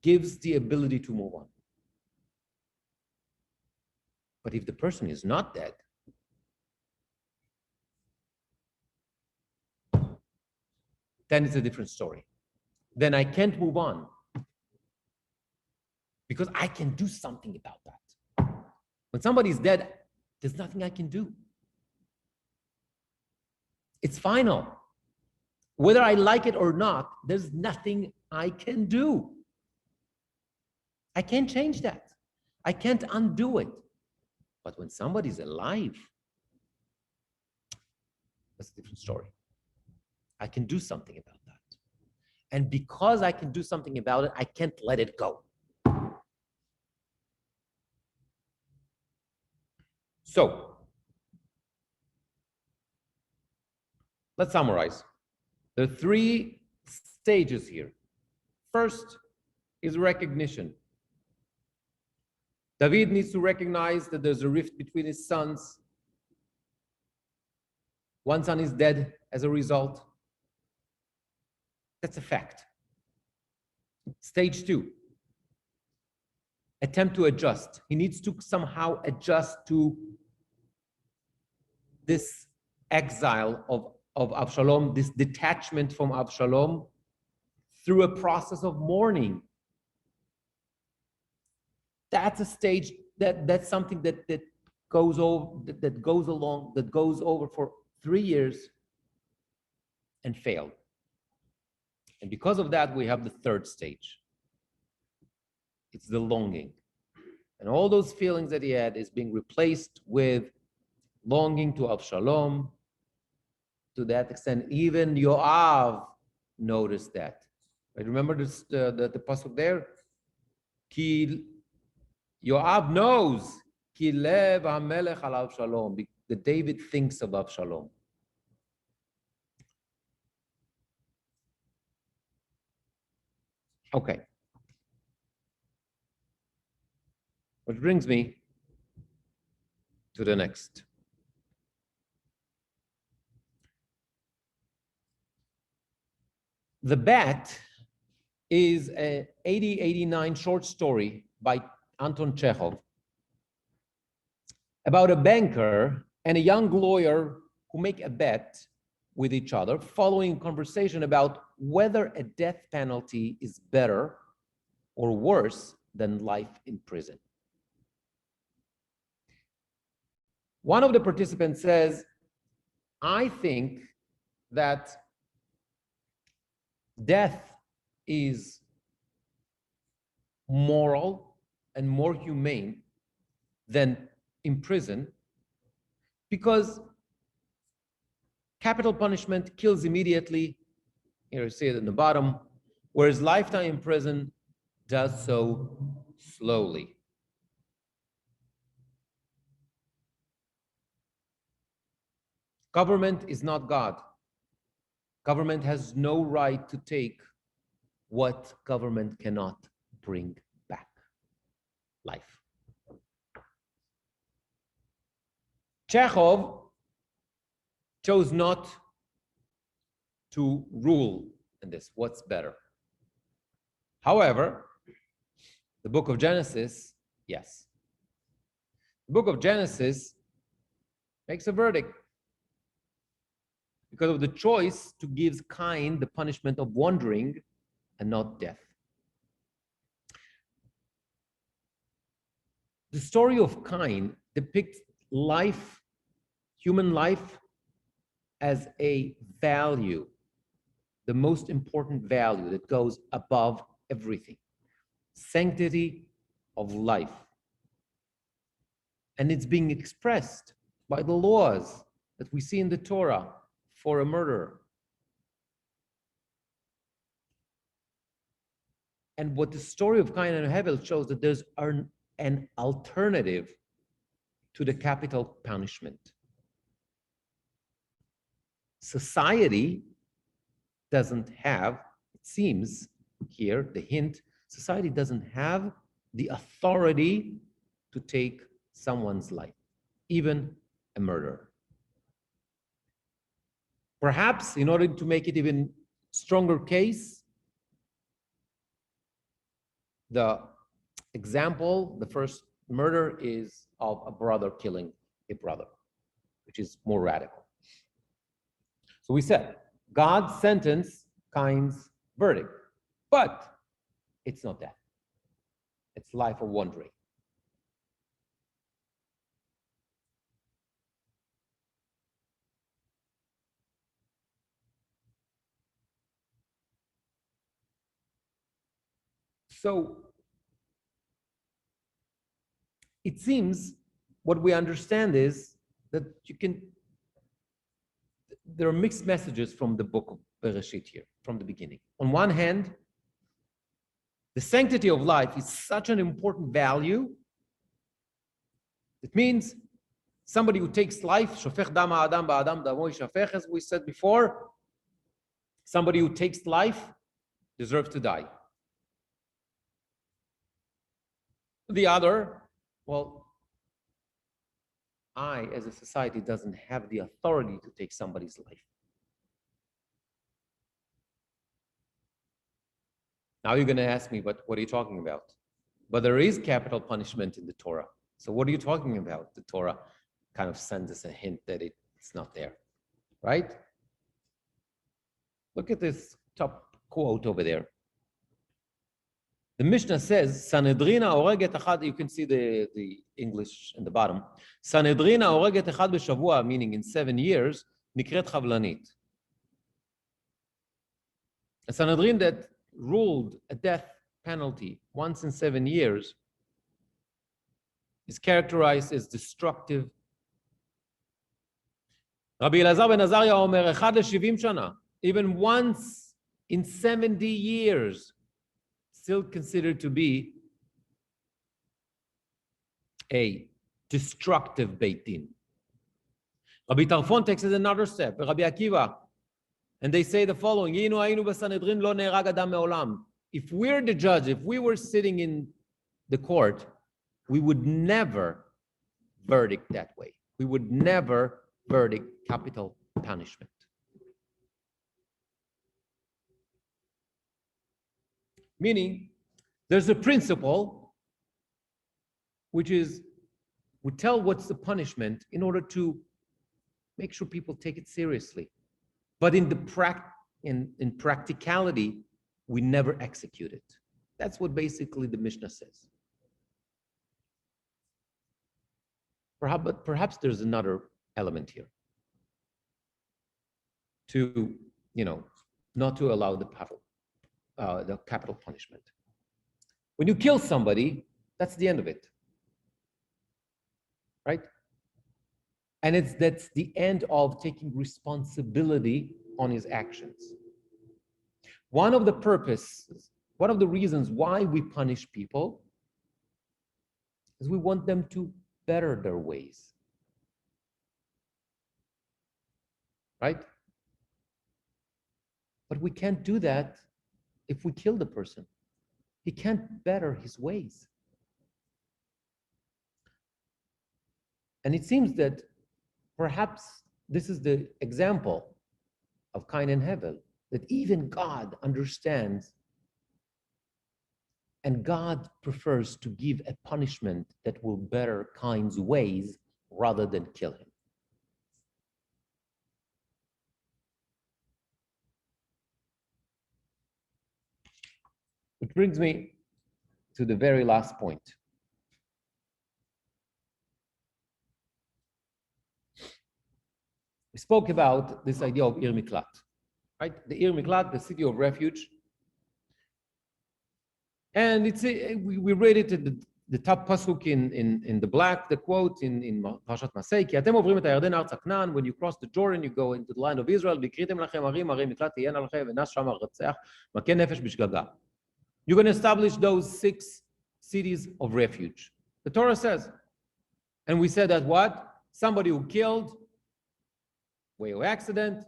gives the ability to move on. But if the person is not dead, then it's a different story. Then I can't move on because I can do something about that. When somebody's dead, there's nothing I can do. It's final. Whether I like it or not, there's nothing I can do. I can't change that. I can't undo it. But when somebody's alive, that's a different story. I can do something about that. And because I can do something about it, I can't let it go. So, let's summarize. There are 3 stages here. First is recognition. David needs to recognize that there's a rift between his sons. One son is dead as a result. That's a fact. Stage 2, attempt to adjust. He needs to somehow adjust to this exile of Absalom, this detachment from Absalom through a process of mourning. That's a stage that's something that goes over, that goes over for 3 years and failed. And because of that, we have the 3rd stage. It's the longing. And all those feelings that he had is being replaced with longing to Absalom. To that extent, even Yoav noticed that. Right? Remember this, the pasuk there? Ki Yoav knows Ki lev hamelech al Absalom. That David thinks of Absalom. Okay. Which brings me to the next. The Bat is an 80-89 short story by Anton Chekhov about a banker and a young lawyer who make a bet with each other following a conversation about whether a death penalty is better or worse than life in prison. One of the participants says, I think that death is moral and more humane than in prison because capital punishment kills immediately, here you see it in the bottom, whereas lifetime in prison does so slowly. Government is not God. Government has no right to take what government cannot bring back: life. Chekhov chose not to rule in this, what's better. However, the book of Genesis, yes. The book of Genesis makes a verdict because of the choice to give Cain the punishment of wandering and not death. The story of Cain depicts life, human life, as a value, the most important value that goes above everything. Sanctity of life. And it's being expressed by the laws that we see in the Torah for a murderer. And what the story of Cain and Abel shows, that there's an alternative to the capital punishment. society doesn't have, it seems here, the hint, society doesn't have the authority to take someone's life, even a murderer. Perhaps in order to make it even stronger case, the example, the first murder is of a brother killing a brother, which is more radical. So we said, God sentenced Cain's verdict, but it's not that. It's life of wandering. So it seems what we understand is that there are mixed messages from the book of Bereshit here, from the beginning. On one hand, the sanctity of life is such an important value. It means somebody who takes life, shofech dam ha'adam ba'adam damo yishafech, as we said before, somebody who takes life deserves to die. The other, well, I, as a society, doesn't have the authority to take somebody's life. Now you're going to ask me, but what are you talking about? But there is capital punishment in the Torah. So what are you talking about? The Torah kind of sends us a hint that it's not there, right? Look at this top quote over there. The Mishnah says, Sanhedrina oreget echad, you can see the English in the bottom. Sanhedrina oreget echad b'shavua, meaning in 7 years, nikret chavlanit. A Sanhedrin that ruled a death penalty once in 7 years is characterized as destructive. Rabbi Elazar ben Azariah omer echad le-70 shana, even once in 70 years, still considered to be a destructive Beit Din. Rabbi Tarfon takes it another step, Rabbi Akiva, and they say the following, if we're the judge, if we were sitting in the court, we would never verdict that way. We would never verdict capital punishment. Meaning, there's a principle which is, we tell what's the punishment in order to make sure people take it seriously. But in practicality, we never execute it. That's what basically the Mishnah says. But perhaps there's another element here to, not to allow the capital punishment. When you kill somebody, that's the end of it, right? And that's the end of taking responsibility on his actions. One of the reasons why we punish people is we want them to better their ways, right? But we can't do that if we kill the person. He can't better his ways. And it seems that perhaps this is the example of Cain and Hevel, that even God understands and God prefers to give a punishment that will better Cain's ways rather than kill him. Which brings me to the very last point. We spoke about this idea of Ir Miklat, right? The Ir Miklat, the city of refuge. And we read it at the top pasuk in the black, the quote in Parashat Masei, Ki atem ovrim et hayarden artz haknan, when you cross the Jordan, you go into the land of Israel, Bikritem lachem arim, arei miklat tihena lachem, venas sham haratzeach, makeh nefesh b'shgaga. You're going to establish those 6 cities of refuge. The Torah says, and we said that what? Somebody who killed, way of accident,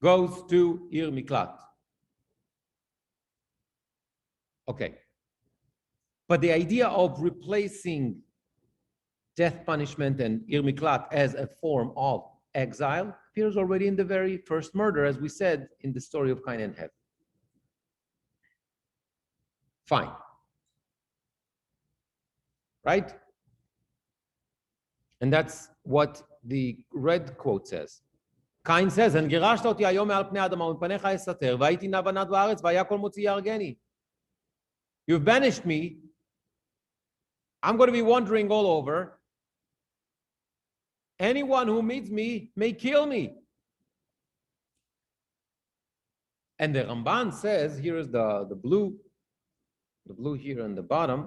goes to Ir Miklat. Okay. But the idea of replacing death punishment and Ir Miklat as a form of exile appears already in the very first murder, as we said in the story of Cain and Hevel. Fine. Right? And that's what the red quote says. Cain says, "And גירשת אותי היום מעל פני האדמה ומפניך אסתר, והייתי נע ונד בארץ, והיה כל מוציא יהרגני." You've banished me. I'm going to be wandering all over. Anyone who meets me may kill me. And the Ramban says, here is the blue here on the bottom.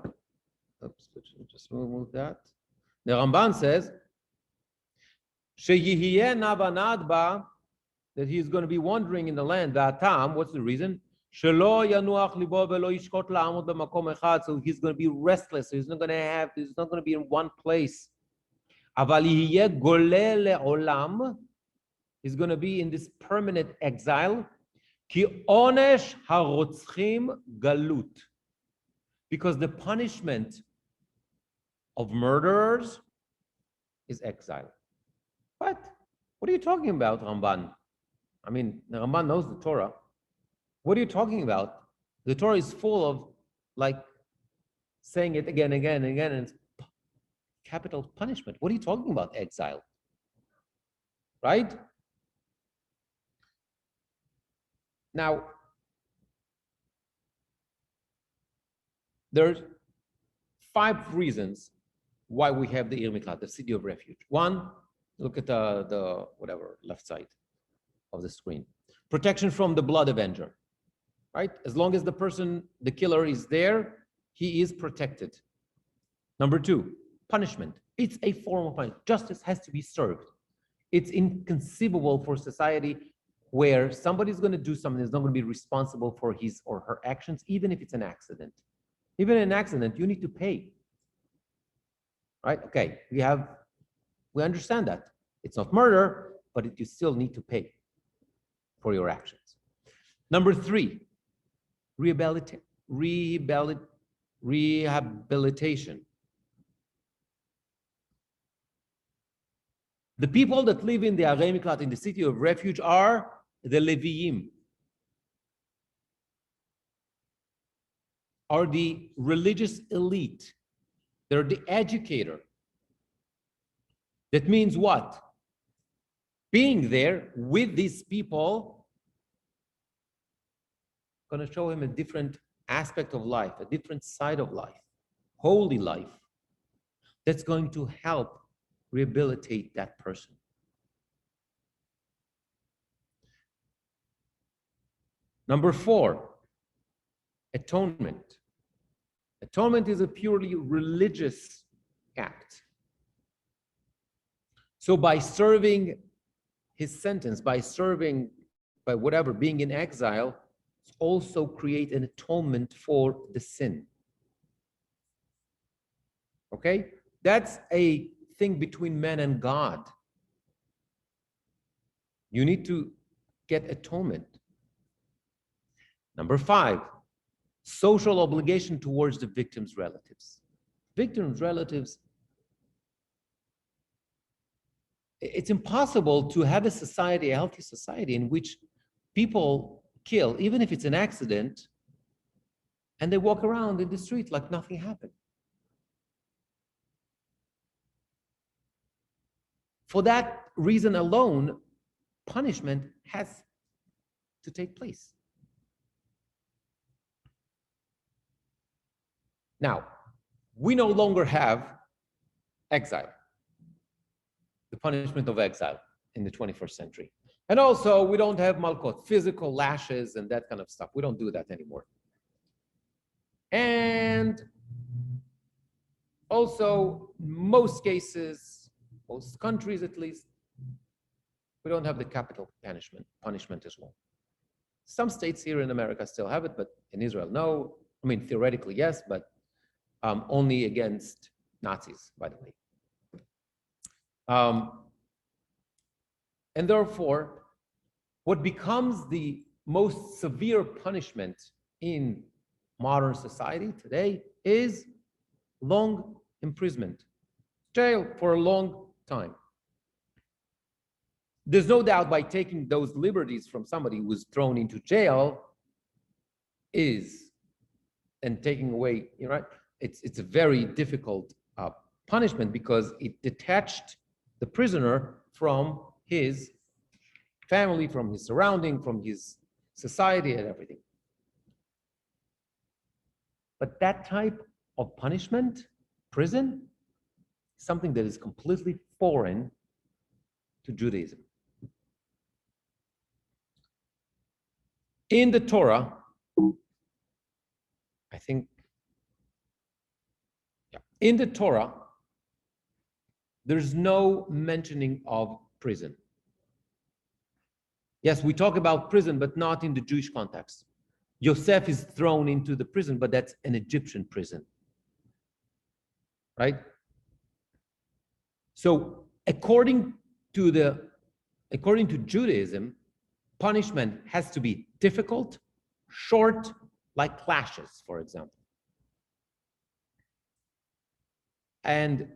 Oops, just remove that. The Ramban says, that he is going to be wandering in the land. What's the reason? So he's going to be restless. He's not going to be in one place. He's going to be in this permanent exile. Because the punishment of murderers is exile. What are you talking about, Ramban? I mean, the Ramban knows the Torah. What are you talking about? The Torah is full of like saying it again, and it's capital punishment. What are you talking about, exile? Right? Now, there's 5 reasons why we have the Ir Miklat, the city of refuge. 1, look at the whatever left side of the screen. Protection from the blood avenger, right? As long as the killer is there, he is protected. Number 2, punishment. It's a form of punishment. Justice has to be served. It's inconceivable for society where somebody's going to do something that's not going to be responsible for his or her actions, even if it's an accident. Even in an accident, you need to pay. Right? Okay, we understand that. It's not murder, but you still need to pay for your actions. Number 3, rehabilitation. The people that live in the Arei Miklat, in the city of refuge, are the Leviim, are the religious elite. They're the educator. That means what? Being there with these people going to show him a different aspect of life, a different side of life, holy life, that's going to help rehabilitate that person. Number 4, atonement. Atonement is a purely religious act. So by serving his sentence, by whatever, being in exile, also create an atonement for the sin. Okay? That's a thing between man and God. You need to get atonement. Number 5, social obligation towards the victim's relatives. Victim's relatives, it's impossible to have a society, a healthy society, in which people kill, even if it's an accident, and they walk around in the street like nothing happened. For that reason alone, punishment has to take place. Now, we no longer have exile, the punishment of exile in the 21st century. And also, we don't have malkot, physical lashes and that kind of stuff. We don't do that anymore. And also, most cases, most countries at least, we don't have the capital punishment as well. Some states here in America still have it, but in Israel, no. I mean, theoretically, yes, but only against Nazis, by the way. And therefore, what becomes the most severe punishment in modern society today is long imprisonment, jail for a long time. There's no doubt by taking those liberties from somebody who was thrown into jail and taking away, it's a very difficult punishment because it detached the prisoner from his family, from his surrounding, from his society and everything. But that type of punishment, prison, is something that is completely foreign to Judaism. In the Torah, in the Torah, there's no mentioning of prison. Yes, we talk about prison, but not in the Jewish context. Yosef is thrown into the prison, but that's an Egyptian prison, right? So according to Judaism, punishment has to be difficult, short, like clashes, for example. And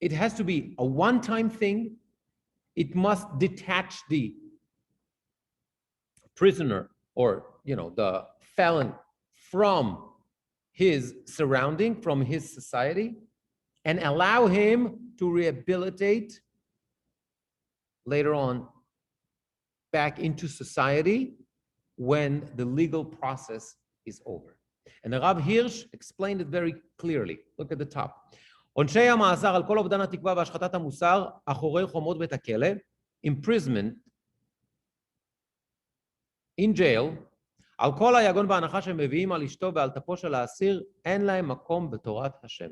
it has to be a one-time thing. It must detach the prisoner or the felon from his surrounding, from his society, and allow him to rehabilitate later on back into society when the legal process is over. And the Rav Hirsch explained it very clearly. Look at the top. עונשי המאסר על כל אובדן התקווה והשחתת המוסר אחורי חומות בית הכלא, imprisonment in jail, על כל היגון בהנחה שהם מביאים על אשתו ועל טפו של האסיר, אין להם מקום בתורת השם.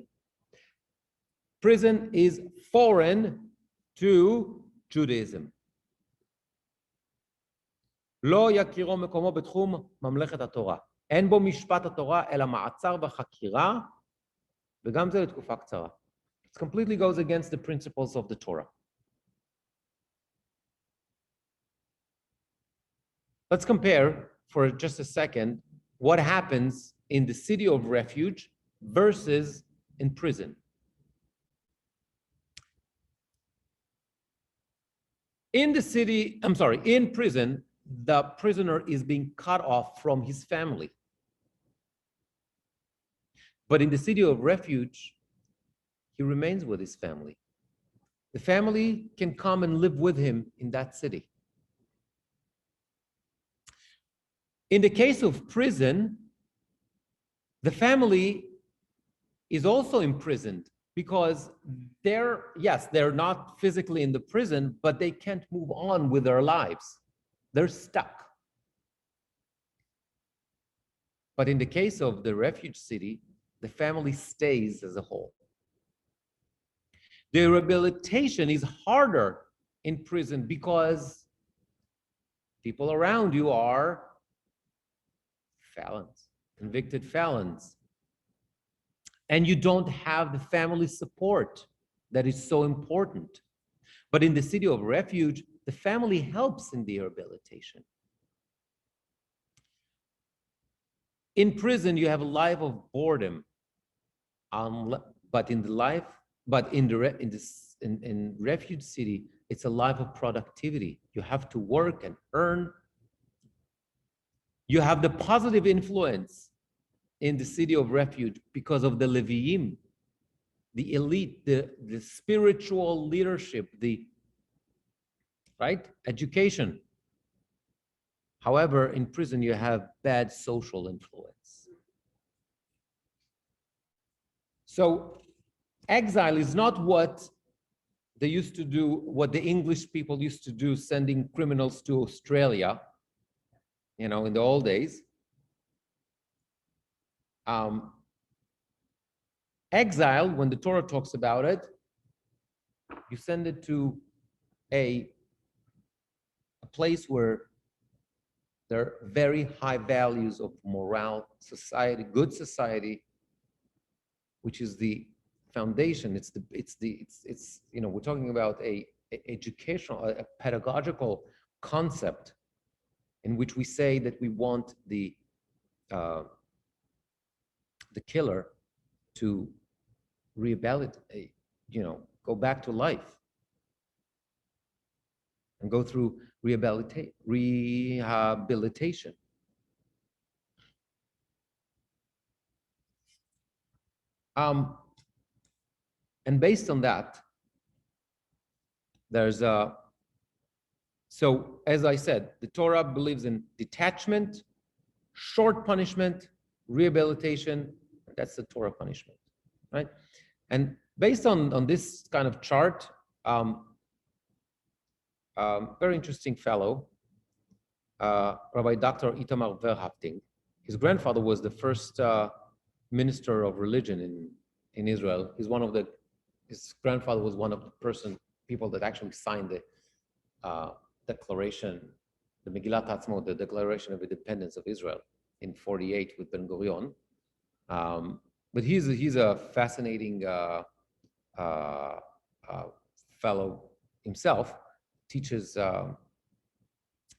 Prison is foreign to Judaism. לא יכירו מקומו בתחום ממלכת התורה. אין בו משפט התורה, אלא מעצר וחקירה, וגם זה לתקופה קצרה. It completely goes against the principles of the Torah. Let's compare for just a second what happens in the city of refuge versus in prison. In prison, the prisoner is being cut off from his family. But in the city of refuge, he remains with his family. The family can come and live with him in that city. In the case of prison, the family is also imprisoned because they're not physically in the prison, but they can't move on with their lives. They're stuck. But in the case of the refuge city, the family stays as a whole. The rehabilitation is harder in prison because people around you are felons, convicted felons. And you don't have the family support that is so important. But in the city of refuge, the family helps in the rehabilitation. In prison, you have a life of boredom. But in refuge city, it's a life of productivity. You have to work and earn. You have the positive influence in the city of refuge because of the Leviim, the elite, the spiritual leadership, the education. However, in prison, you have bad social influence. So exile is not what they used to do, what the English people used to do, sending criminals to Australia, in the old days. Exile, when the Torah talks about it, you send it to a place where there are very high values of morale, society, good society, which is the foundation. It's we're talking about a educational, a pedagogical concept in which we say that we want the killer to rehabilitate, go back to life and go through rehabilitation. And based on that, there's so as I said, the Torah believes in detachment, short punishment, rehabilitation. That's the Torah punishment, right? And based on this kind of chart, very interesting fellow, Rabbi Dr. Itamar Verhafting. His grandfather was the first minister of religion in Israel. His grandfather was one of the people that actually signed the declaration, the Megillat Ha'atzmaut, the Declaration of Independence of Israel in '48 with Ben Gurion. But he's a fascinating fellow himself. Teaches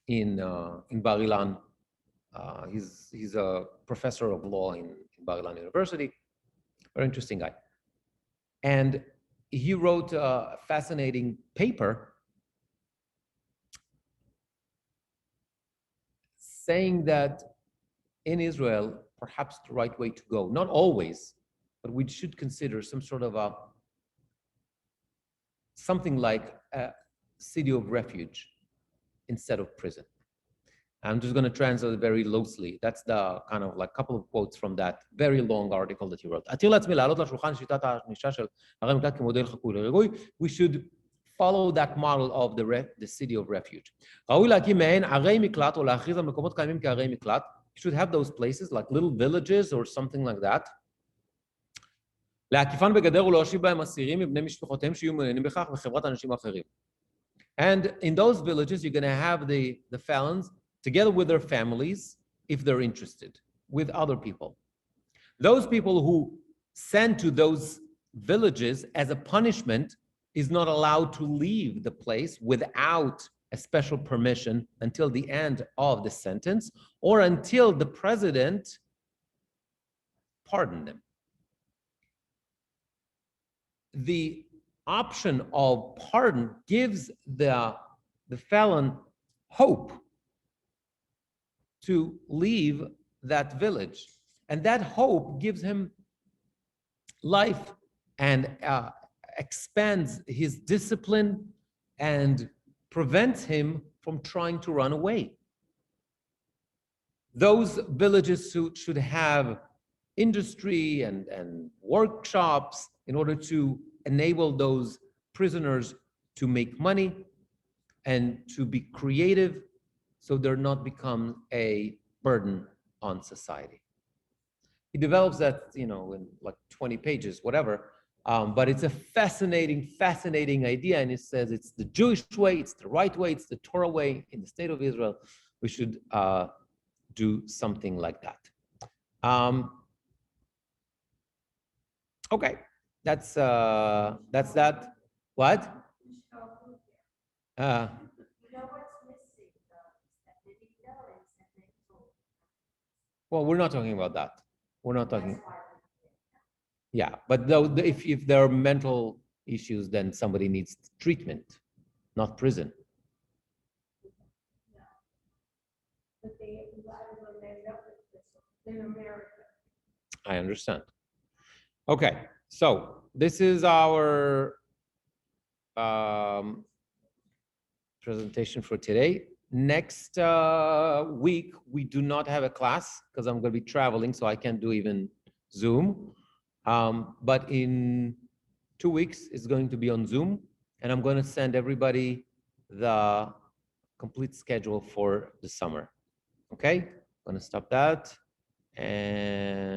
in Bar Ilan. He's a professor of law in Bar Ilan University. Very interesting guy. And he wrote a fascinating paper saying that in Israel, perhaps the right way to go, not always, but we should consider some sort of something like a city of refuge instead of prison. I'm just going to translate it very loosely. That's the kind of like couple of quotes from that very long article that he wrote. We should follow that model of the city of refuge. You should have those places like little villages or something like that. And in those villages, you're going to have the felons together with their families, if they're interested, with other people. Those people who sent to those villages as a punishment is not allowed to leave the place without a special permission until the end of the sentence or until the president pardoned them. The option of pardon gives the felon hope to leave that village. And that hope gives him life and expands his discipline and prevents him from trying to run away. Those villages should have industry and workshops in order to enable those prisoners to make money and to be creative so they're not become a burden on society. He develops that, in like 20 pages, whatever, but it's a fascinating idea, and it says it's the Jewish way, it's the right way, it's the Torah way in the state of Israel. We should do something like that. Okay, that's that. What? Well, we're not talking about that. We're not talking. Yeah, but though if there are mental issues, then somebody needs treatment, not prison. I understand. Okay, so this is our presentation for today. Next week, we do not have a class because I'm going to be traveling, so I can't do even Zoom. But in 2 weeks, it's going to be on Zoom, and I'm going to send everybody the complete schedule for the summer. Okay, I'm going to stop that. And